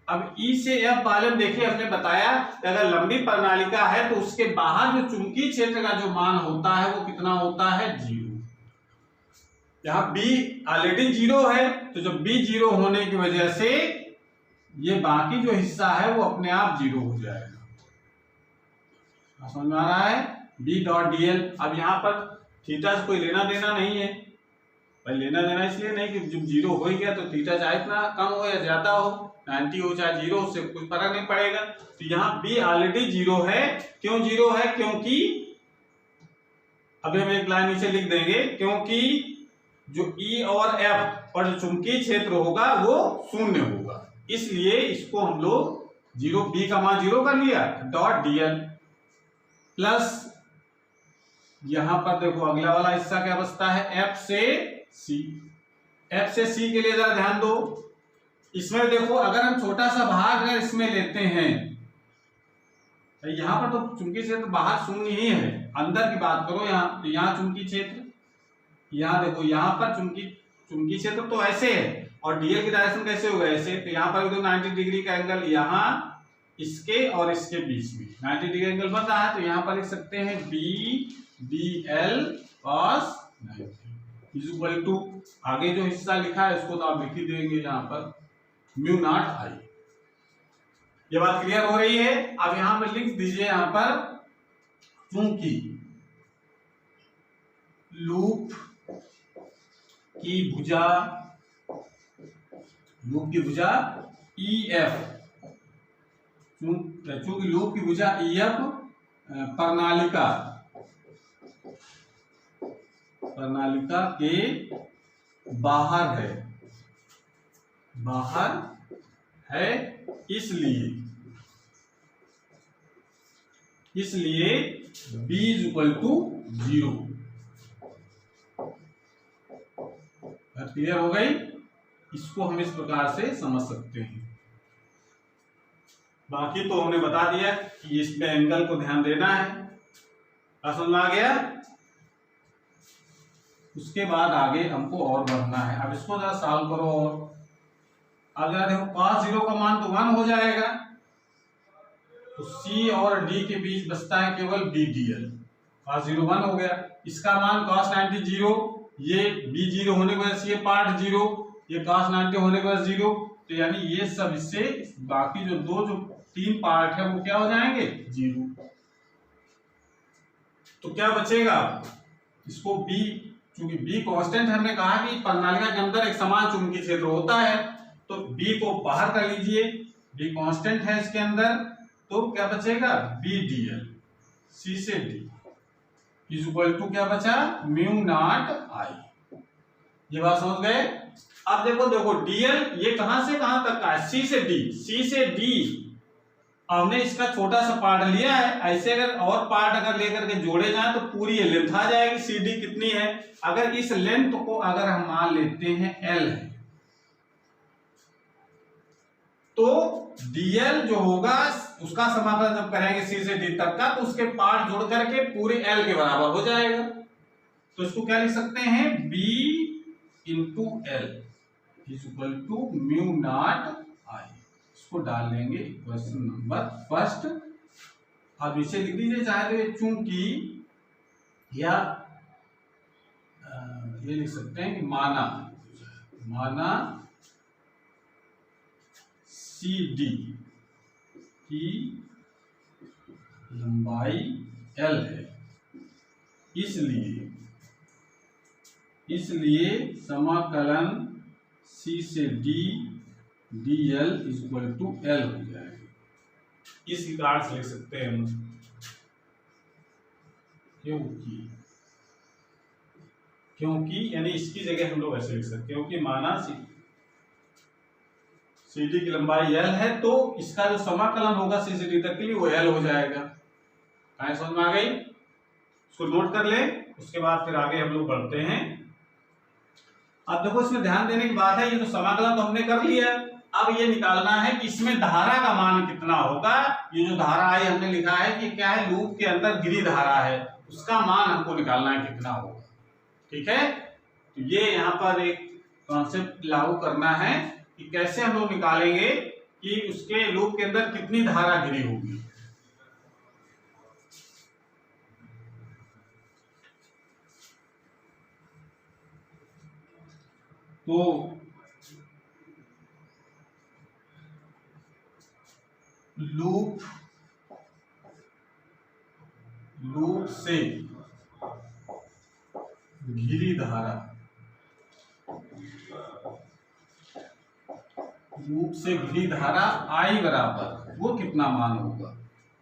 A: अब ई से एफ वाले में देखिए हमने बताया कि अगर लंबी प्रणालिका है तो उसके बाहर जो चुंबकीय क्षेत्र का जो मान होता है वो कितना होता है 0। यहाँ B ऑलरेडी 0 है, तो जब B 0 होने की वजह से ये बाकी जो हिस्सा है वो अपने आप 0 हो जाएगा। समझ में आ रहा है, B डॉट DL। अब यहाँ पर थीटा से कोई लेना देना नहीं है, भाई लेना देना इसलिए नहीं कि जब 0 हो गया तो थीटा चाहे इतना कम हो या ज्यादा हो, 90 हो चाहे 0, उससे कुछ फर्क नहीं पड़ेगा। तो यहाँ B ऑलरेडी 0 है, क्यों 0 है, क्योंकि अभी हम एक लाइन नीचे लिख देंगे, क्योंकि जो E और F पर जो चुंबकीय क्षेत्र होगा वो 0 होगा, इसलिए इसको हम लोग 0, B का मान 0 कर लिया, डॉट DL प्लस यहां पर देखो अगला वाला हिस्सा क्या बचता है, F से C। F से C के लिए जरा ध्यान दो, इसमें देखो अगर हम छोटा सा भाग अगर इसमें लेते हैं, यहां पर तो चुंबकीय क्षेत्र बाहर 0 ही है, अंदर की बात करो यहाँ, यहाँ चुंबकीय क्षेत्र, यहाँ देखो यहाँ पर चुंबकीय क्षेत्र तो ऐसे है और डीएल की डायरेक्शन कैसे होगा ऐसे, तो यहाँ पर 90 डिग्री का एंगल यहाँ इसके और इसके बीच में 90 डिग्री एंगल बन रहा है, तो यहाँ पर लिख सकते हैं B D L cos 90 is equal to, आगे जो हिस्सा लिखा है उसको तो आप लिख ही देंगे यहाँ पर म्यू नॉट आई। ये बात क्लियर हो रही है। अब यहाँ पर लिख दीजिए, यहाँ पर चूंकि लूप की भुजा EF, चूंकि लूप की भुजा EF प्रणालिका के बाहर है, इसलिए B इज इक्वल टू 0। बात क्लियर हो गई, इसको हम इस प्रकार से समझ सकते हैं। बाकी तो हमने बता दिया कि इसमें एंगल को ध्यान देना है, समझ में आ गया। उसके बाद आगे हमको और बढ़ना है। अब इसको जरा सॉल्व करो, और अगर देखो cos 0 का मान तो 1 हो जाएगा, तो C और D के बीच बचता है केवल BDL, cos 0 1 हो गया, इसका मान cos 90 0, ये B 0 होने की वजह से ये पार्ट 0, ये cos 90 होने के बाद 0, तो यानी ये सब इससे बाकी जो तीन पार्ट है वो क्या हो जाएंगे 0। तो क्या बचेगा, इसको B, चूंकि B कांस्टेंट हमने कहा कि प्रणालिका के अंदर एक समान चुंबकीय क्षेत्र होता है, तो B को बाहर कर लीजिए, B कांस्टेंट है इसके अंदर, तो क्या बचेगा BDL, C से D इज इक्वल टू क्या बचा म्यू नॉट आई। ये बात समझ गए। अब देखो डीएल ये कहां से कहां तक का है, सी से डी, सी से डी हमने इसका छोटा सा पार्ट लिया है। ऐसे अगर और पार्ट अगर लेकर के जोड़े जाए तो पूरी ये लेंथ आ जाएगी। सी डी कितनी है, अगर इस लेंथ को अगर हम मान लेते हैं एल है, तो डीएल जो होगा उसका समाकलन जब करेंगे सी से डी तक का, तो उसके पार्ट जोड़ करके पूरे एल के बराबर हो जाएगा। तो इसको क्या लिख सकते हैं, B into L is equal to mu naught I. इसको डाल लेंगे क्वेश्चन नंबर फर्स्ट। अब इसे लिख दीजिए चाहे तो, चूंकि या ये लिख सकते हैं कि माना सी डी की लंबाई एल है, इसलिए समाकलन सी से D D L is equal to L हो जाएगा। इस प्रकार से लिख सकते हैं हम, क्योंकि यानी इसकी जगह हम लोग ऐसे लिख सकते हैं, क्योंकि माना सी डी की लंबाई एल है, तो इसका जो समाकलन होगा सी से डी तक के लिए वो एल हो जाएगा। कहां समझ में आ गई, इसको नोट कर ले, उसके बाद फिर आगे हम लोग बढ़ते हैं। अब देखो इसमें ध्यान देने की बात है, ये तो समाकलन तो हमने कर लिया, अब ये निकालना है कि इसमें धारा का मान कितना होगा। ये जो धारा आई हमने लिखा है कि क्या है, लूप के अंदर गिरी धारा है, उसका मान हमको निकालना है कितना होगा। ठीक है, तो ये यहाँ पर एक कॉन्सेप्ट लागू करना है कि कैसे हम लोग निकालेंगे कि उसके लूप के अंदर कितनी धारा गिरी होगी। तो लूप से घिरी धारा, लूप से घिरी धारा आई बराबर वो कितना मान होगा,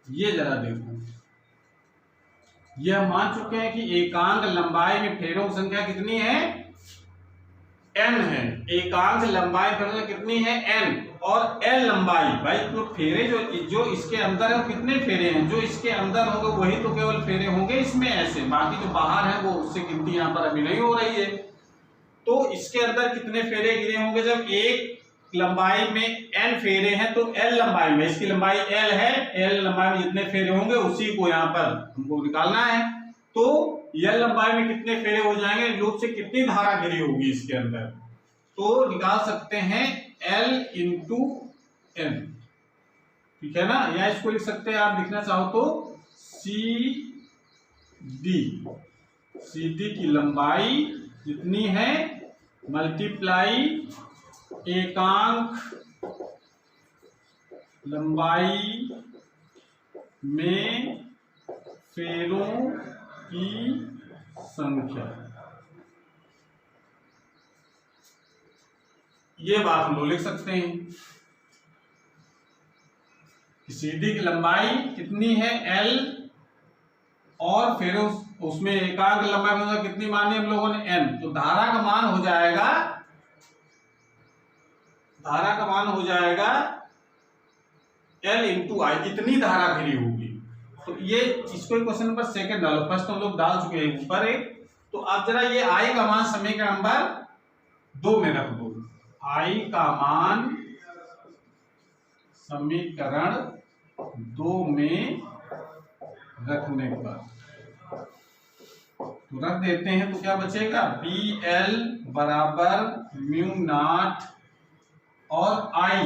A: ये जरा देखो। ये हम मान चुके हैं कि एकांक लंबाई में फेरों की संख्या कितनी है, n है। एकांक लंबाई फेरों कितनी है, n, और l लंबाई, भाई तो फेरे जो इसके अंदर है कितने फेरे हैं, जो इसके अंदर होंगे वही तो केवल फेरे होंगे इसमें, ऐसे बाकी जो बाहर है वो उससे गिनती यहाँ पर अभी नहीं हो रही है। तो इसके अंदर कितने फेरे गिरे होंगे, जब एक लंबाई में n फेरे हैं तो l लंबाई में, इसकी लंबाई l है, l लंबाई में जितने फेरे होंगे उसी को यहाँ पर हमको निकालना है। तो l लंबाई में कितने फेरे हो जाएंगे, लूप से कितनी धारा गिरी होगी इसके अंदर, तो निकाल सकते हैं l इंटू n। ठीक है ना, या इसको लिख सकते हैं आप लिखना चाहो तो सी डी की लंबाई जितनी है मल्टीप्लाई एकांक लंबाई में फेरों की संख्या। ये बात हम लोग लिख सकते हैं कि सीडी की लंबाई कितनी है l, और फिर उसमें एकांक लंबाई कितनी मानी हम लोगों ने n, तो धारा का मान हो जाएगा l इंटू आई, इतनी धारा घिरी होगी। तो ये इसको क्वेश्चन नंबर सेकंड डालो, फर्स्ट हम लोग डाल चुके हैं ऊपर एक। तो अब जरा ये आई का मान समीकरण नंबर 2 में रख दो। आई का मान समीकरण 2 में रखने पर तो रख देते हैं, तो क्या बचेगा, बी एल बराबर म्यू नॉट, और आई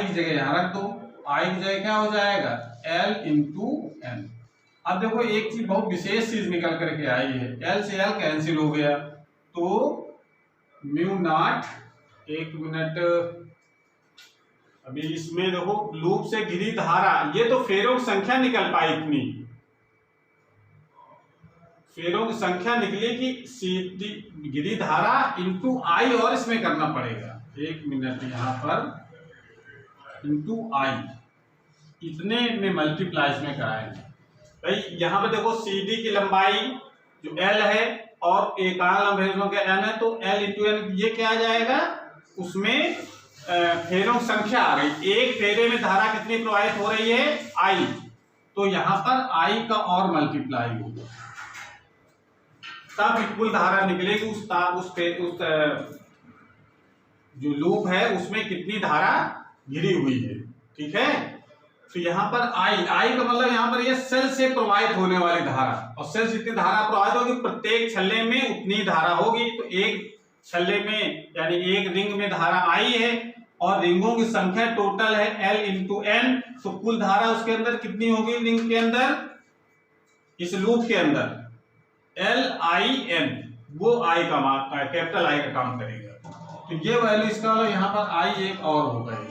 A: की जगह यहां रख दो, आई की जगह क्या हो जाएगा, एल इंटू एन। अब देखो एक चीज बहुत विशेष चीज निकल करके आई है, एल से एल कैंसिल हो गया, तो म्यू नॉट, एक मिनट, अभी इसमें देखो लूप से घिरी धारा, ये तो फेरों की संख्या निकल पाई, इतनी फेरों की संख्या निकली कि सीधी घिरी धारा इंटू आई, और इसमें करना पड़ेगा, एक मिनट, यहां पर इंटू आई, इतने में मल्टीप्लाई इसमें कराएंगे। भाई यहां पे देखो सीडी की लंबाई जो एल है, और एकांक लंब फेरों संख्या n है, तो l इंटू n ये क्या आ जाएगा, उसमें फेरों की संख्या आ गई। एक फेरे में धारा कितनी प्रवाहित हो रही है, I, तो यहां पर I का और मल्टीप्लाई होगा, तब कुल धारा निकलेगी। उस जो लूप है उसमें कितनी धारा गिरी हुई है, ठीक है। तो यहाँ पर I का मतलब यहाँ पर ये सेल से प्रवाहित होने वाली धारा, और सेल से जितनी धारा प्रवाहित होगी प्रत्येक छल्ले में उतनी धारा होगी। तो एक छल्ले में यानी एक रिंग में धारा I है, और रिंगों की संख्या टोटल है L इंटू N, तो कुल धारा उसके अंदर कितनी होगी, रिंग के अंदर, इस लूप के अंदर LIN, वो I का कैपिटल I का काम करेगा। तो ये वैल्यू इसका यहाँ पर I एक और हो गई,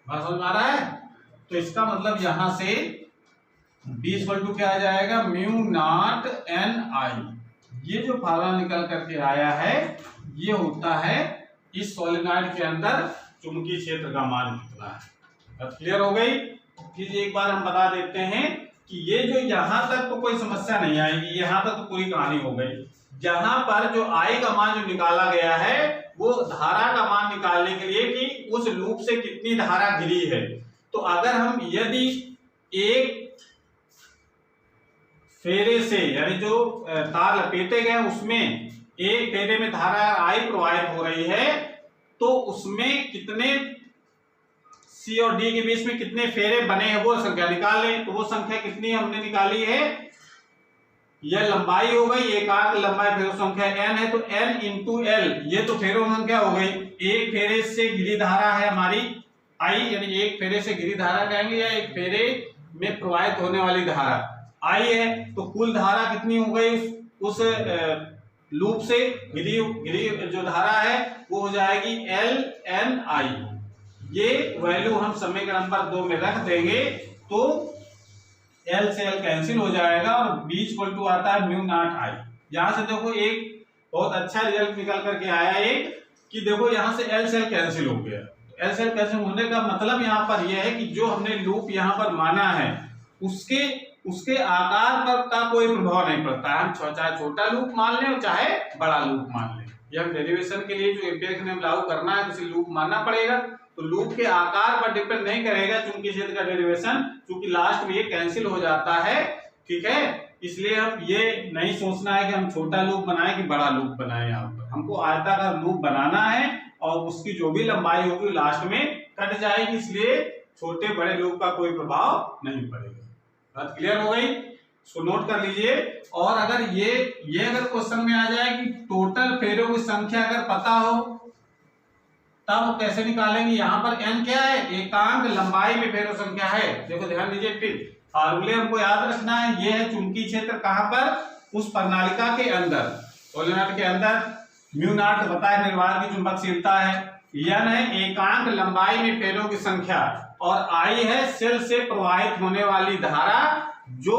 A: बात समझ में आ रहा है। तो इसका मतलब यहां से B इक्वल टू क्या आ जाएगा, म्यू नॉट NI। ये जो फार्मूला निकल करके आया है ये होता है इस सोलेनॉइड के अंदर चुंबकीय क्षेत्र का मान कितना है। बात क्लियर हो गई। फिर एक बार हम बता देते हैं कि ये जो यहां तक तो कोई समस्या नहीं आएगी, यहां तक तो पूरी कहानी हो गई। जहां पर जो I का मान जो निकाला गया है वो धारा का मान निकालने के लिए कि उस लूप से कितनी धारा गिरी है। तो अगर हम यदि एक फेरे से यानी जो तार लपेटे गए उसमें एक फेरे में धारा I प्रवाहित हो रही है, तो उसमें कितने C और D के बीच में कितने फेरे बने हैं वो संख्या निकाल लें। तो वो संख्या कितनी हमने निकाली है, यह लंबाई हो गई, एकांक लंबाई फेरों संख्या n है, तो n इंटू l, ये तो फेरों संख्या हो गई। एक फेरे से गिरी धारा है हमारी I, यानी एक फेरे से गिरी धारा कहेंगे, या एक फेरे में प्रवाहित होने वाली धारा I है। तो कुल धारा कितनी हो गई उस लूप से गिरी जो धारा है वो हो जाएगी LNI। ये वैल्यू हम समीकरण नंबर 2 में रख देंगे, तो L से L कैंसिल हो जाएगा और B इक्वल टू आता है म्यू नॉट I। यहां से देखो एक बहुत अच्छा रिजल्ट निकल करके आया एक कि देखो यहां से L से L कैंसिल हो गया। L से L कैंसिल होने का मतलब यहां पर यह है कि जो हमने लूप यहां पर माना है उसके आकार पर का कोई प्रभाव नहीं पड़ता है। हम चाहे छोटा लूप मान लें और चाहे बड़ा लूप मान लें, ये हम डेरिवेशन के लिए जो एम्पिरिकल नियम लागू करना है उसे लूप मानना पड़ेगा। तो लूप के आकार पर डिपेंड नहीं करेगा चुंबकीय क्षेत्र का डेरिवेशन, क्योंकि लास्ट में ये कैंसिल हो जाता है, ठीक है। इसलिए हम ये नहीं सोचना है कि हम छोटा लूप बनाएं कि बड़ा लूप बनाएं। यहाँ पर हमको आयताकार लूप बनाना है और उसकी जो भी लंबाई होगी लास्ट में कट जाएगी, इसलिए छोटे बड़े लूप का कोई प्रभाव नहीं पड़ेगा। बात क्लियर हो गई, इसको नोट कर लीजिए। और अगर ये अगर क्वेश्चन में आ जाए कि टोटल फेरों की संख्या अगर पता हो तब कैसे निकालेंगे। यहाँ पर n क्या है, एकांक लंबाई में फेरों संख्या है। देखो ध्यान दीजिए, फिर फार्मूले हमको याद रखना है। ये है चुंबकीय क्षेत्र कहां पर, उस प्रणालिका के अंदर, सोलेनॉइड के अंदर। म्यू नॉट बताए निर्वात की चुंबकशीलता है, n है एकांक लंबाई में फेरों की संख्या, और I है सेल से प्रवाहित होने वाली धारा जो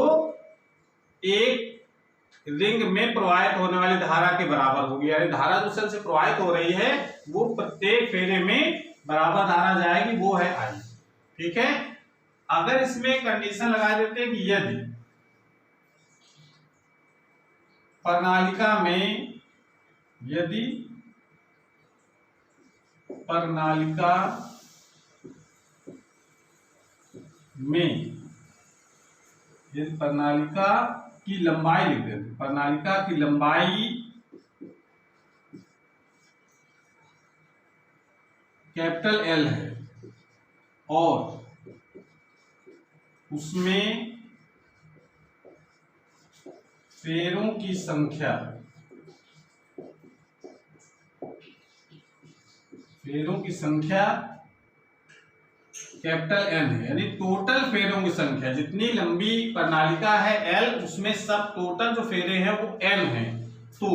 A: एक रिंग में प्रवाहित होने वाली धारा के बराबर होगी। यानी धारा जो सेल से प्रवाहित हो rही है वो प्रत्येक फेरे में बराबर धारा जाएगी, वो है I, ठीक है। अगर इसमें कंडीशन लगा देते हैं कि यदि प्रणालिका में यदि प्रणालिका की लंबाई लिख देते, प्रणालिका की लंबाई कैपिटल L है और उसमें फेरों की संख्या कैपिटल N है, यानी टोटल फेरों की संख्या जितनी लंबी प्रणालिका है L, उसमें सब टोटल जो फेरे हैं वो N है। तो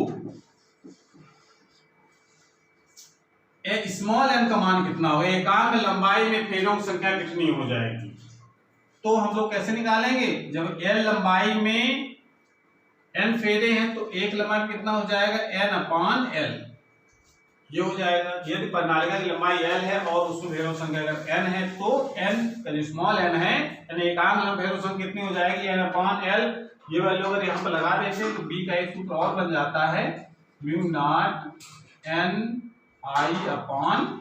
A: स्मॉल n का मान कितना होगा, एकांक लंबाई में फेरों की संख्या कितनी हो जाएगी। तो हम लोग कैसे निकालेंगे, जब L लंबाई में n फेरे हैं तो एक लंबाई में कितना हो जाएगा, n अपॉन L, ये हो जाएगा। यदि प्रणालिका की लंबाई L है और उसमें फेरों संख्या अगर n है तो n का जो स्मॉल n है यानी एकांक लंब फेरों संख्या कितनी हो जाएगी, n अपॉन L। ये वैल्यू अगर यहाँ पर लगा देते तो बी का एक सूत्र और बन जाता है mu not an I upon,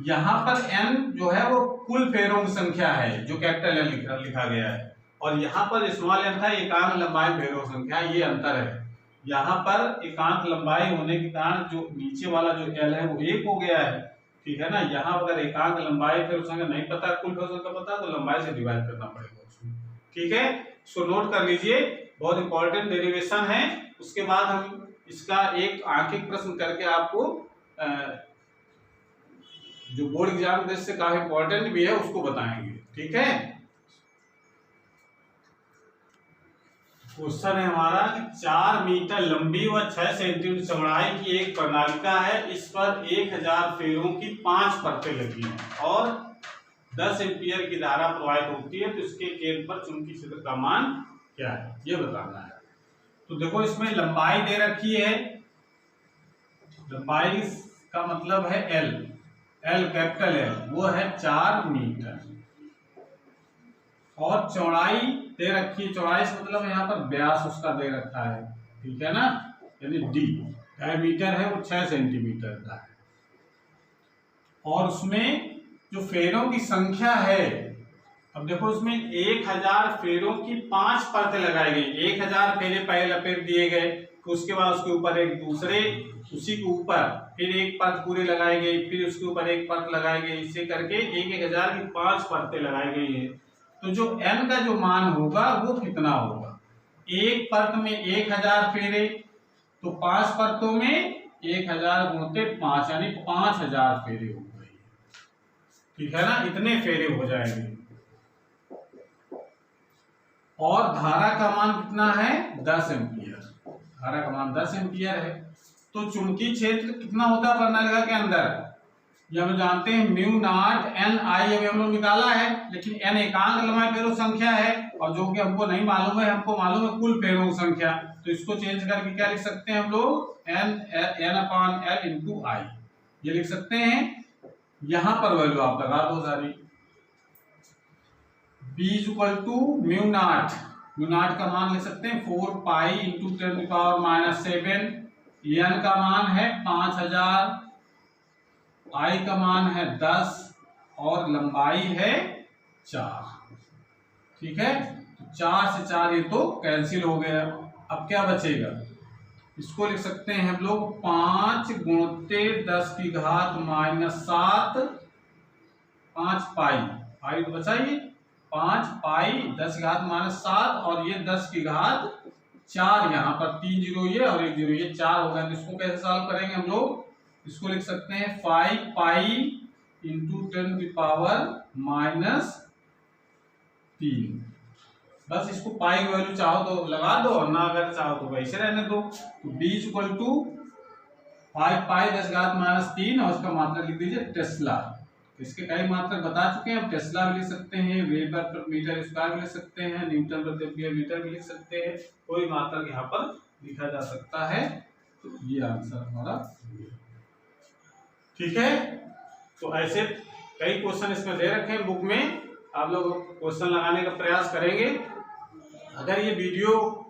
A: यहाँ पर n जो है वो कुल फेरों की संख्या है जो कैपिटल N लिखा गया है, और यहाँ पर स्मॉल n था एकांक लंबाई फेरों की संख्या, ये अंतर है। यहाँ पर एकांक लंबाई होने के कारण जो नीचे वाला जो L है वो 1 हो गया है, ठीक है ना। यहाँ अगर एकांक लंबाई फेरों की संख्या नहीं पता, कुल फेरों की संख्या पता, तो लंबाई से डिवाइड करना पड़ेगा उसमें, ठीक है। इसको नोट कर लीजिए, बहुत इंपॉर्टेंट डेरिवेशन है। उसके बाद हम इसका एक आंकिक प्रश्न करके आपको जो बोर्ड एग्जाम के दृष्टि से काफी इंपॉर्टेंट भी है उसको बताएंगे, ठीक है। क्वेश्चन है हमारा 4 मीटर लंबी व 6 सेंटीमीटर चौड़ाई की एक प्रणालिका है, इस पर 1000 फेरों की 5 परतें लगी हैं और 10 एम्पीयर की धारा प्रवाहित होती है, तो इसके केंद्र पर चुंबकीय क्षेत्र का मान क्या है ये बताना है। तो देखो इसमें लंबाई दे रखी है, लंबाई का मतलब है L कैपिटल L वो है 4 मीटर, और चौड़ाई दे रखी है, चौड़ाई से मतलब यहाँ पर व्यास उसका दे रखा है, ठीक है ना, यानी D डायमीटर है वो 6 सेंटीमीटर का है, और उसमें जो फेरों की संख्या है, अब देखो उसमें 1000 फेरों की 5 परतें लगाई गई, 1000 फेरे पहले लपेट दिए गए, उसके बाद उसके ऊपर एक दूसरे, उसी के ऊपर फिर एक परत पूरी लगाई गई, फिर उसके ऊपर एक परत लगाई गई, इसे करके 1000 की 5 परतें लगाई गई है। तो जो n का जो मान होगा वो कितना होगा, एक परत में 1000 फेरे, तो 5 परतों में 1000 गुणते 5 यानी 5000 फेरे हो गए, ठीक है ना, इतने फेरे हो जाएंगे। और धारा का मान कितना है 10 एम्पियर, धारा का मान 10 एम्पियर है। तो चुंबकीय क्षेत्र कितना होता है प्रणालिका के अंदर, ये हम जानते हैं म्यू नॉट एन आई, अभी हम लोग निकाला है, लेकिन n एकांक लंबाई फेरों संख्या है, और जो कि हमको नहीं मालूम है, हमको मालूम है कुल फेरों संख्या, तो इसको चेंज करके क्या लिख सकते हैं हम लोग n अपॉन l इंटू आई, ये लिख सकते हैं। यहां पर वैल्यू आप लगा दो सारी, b equal to mu naught का मान लिख सकते हैं 4 पाई इंटू 10⁻⁷, n का मान है 5000, I का मान है 10 और लंबाई है 4, ठीक है। 4 से 4 ये तो कैंसिल हो गया, अब क्या बचेगा, इसको लिख सकते हैं हम लोग 5 गुणते 10 की घात -7, 5 पाई तो बचा ये 5 पाई 10 की घात -7, और ये 10 की घात 4, यहाँ पर 3 जीरो ये और 1 जीरो ये 4 हो गया। तो इसको कैसे सॉल्व करेंगे हम लोग, इसको लिख सकते हैं 5 पाई इंटू 10⁻⁻3, बस इसको पाई की वैल्यू चाहो तो लगा दो, और ना अगर चाहो तो वैसे रहने दो। तो b इक्वल टू 5 पाई 10 घात -3, और उसका मात्रक लिख दीजिए टेस्ला। इसके कई मात्रक बता चुके हैं, अब टेस्ला भी लिख सकते हैं, वेबर पर मीटर स्क्वायर भी लिख सकते हैं, न्यूटन प्रति एम्पीयर मीटर भी लिख सकते हैं, कोई मात्रक यहाँ पर लिखा जा सकता है। तो ये आंसर हमारा, ठीक है। तो ऐसे कई क्वेश्चन इसमें दे रखे हैं बुक में, आप लोग क्वेश्चन लगाने का प्रयास करेंगे। अगर ये वीडियो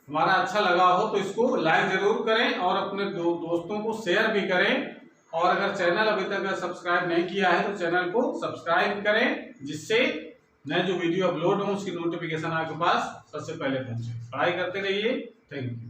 A: हमारा अच्छा लगा हो तो इसको लाइक जरूर करें और अपने दोस्तों को शेयर भी करें, और अगर चैनल अभी तक सब्सक्राइब नहीं किया है तो चैनल को सब्सक्राइब करें, जिससे नए जो वीडियो अपलोड हो उसकी नोटिफिकेशन आपके पास सबसे पहले पहुंचे। पढ़ाई करते रहिए, थैंक यू।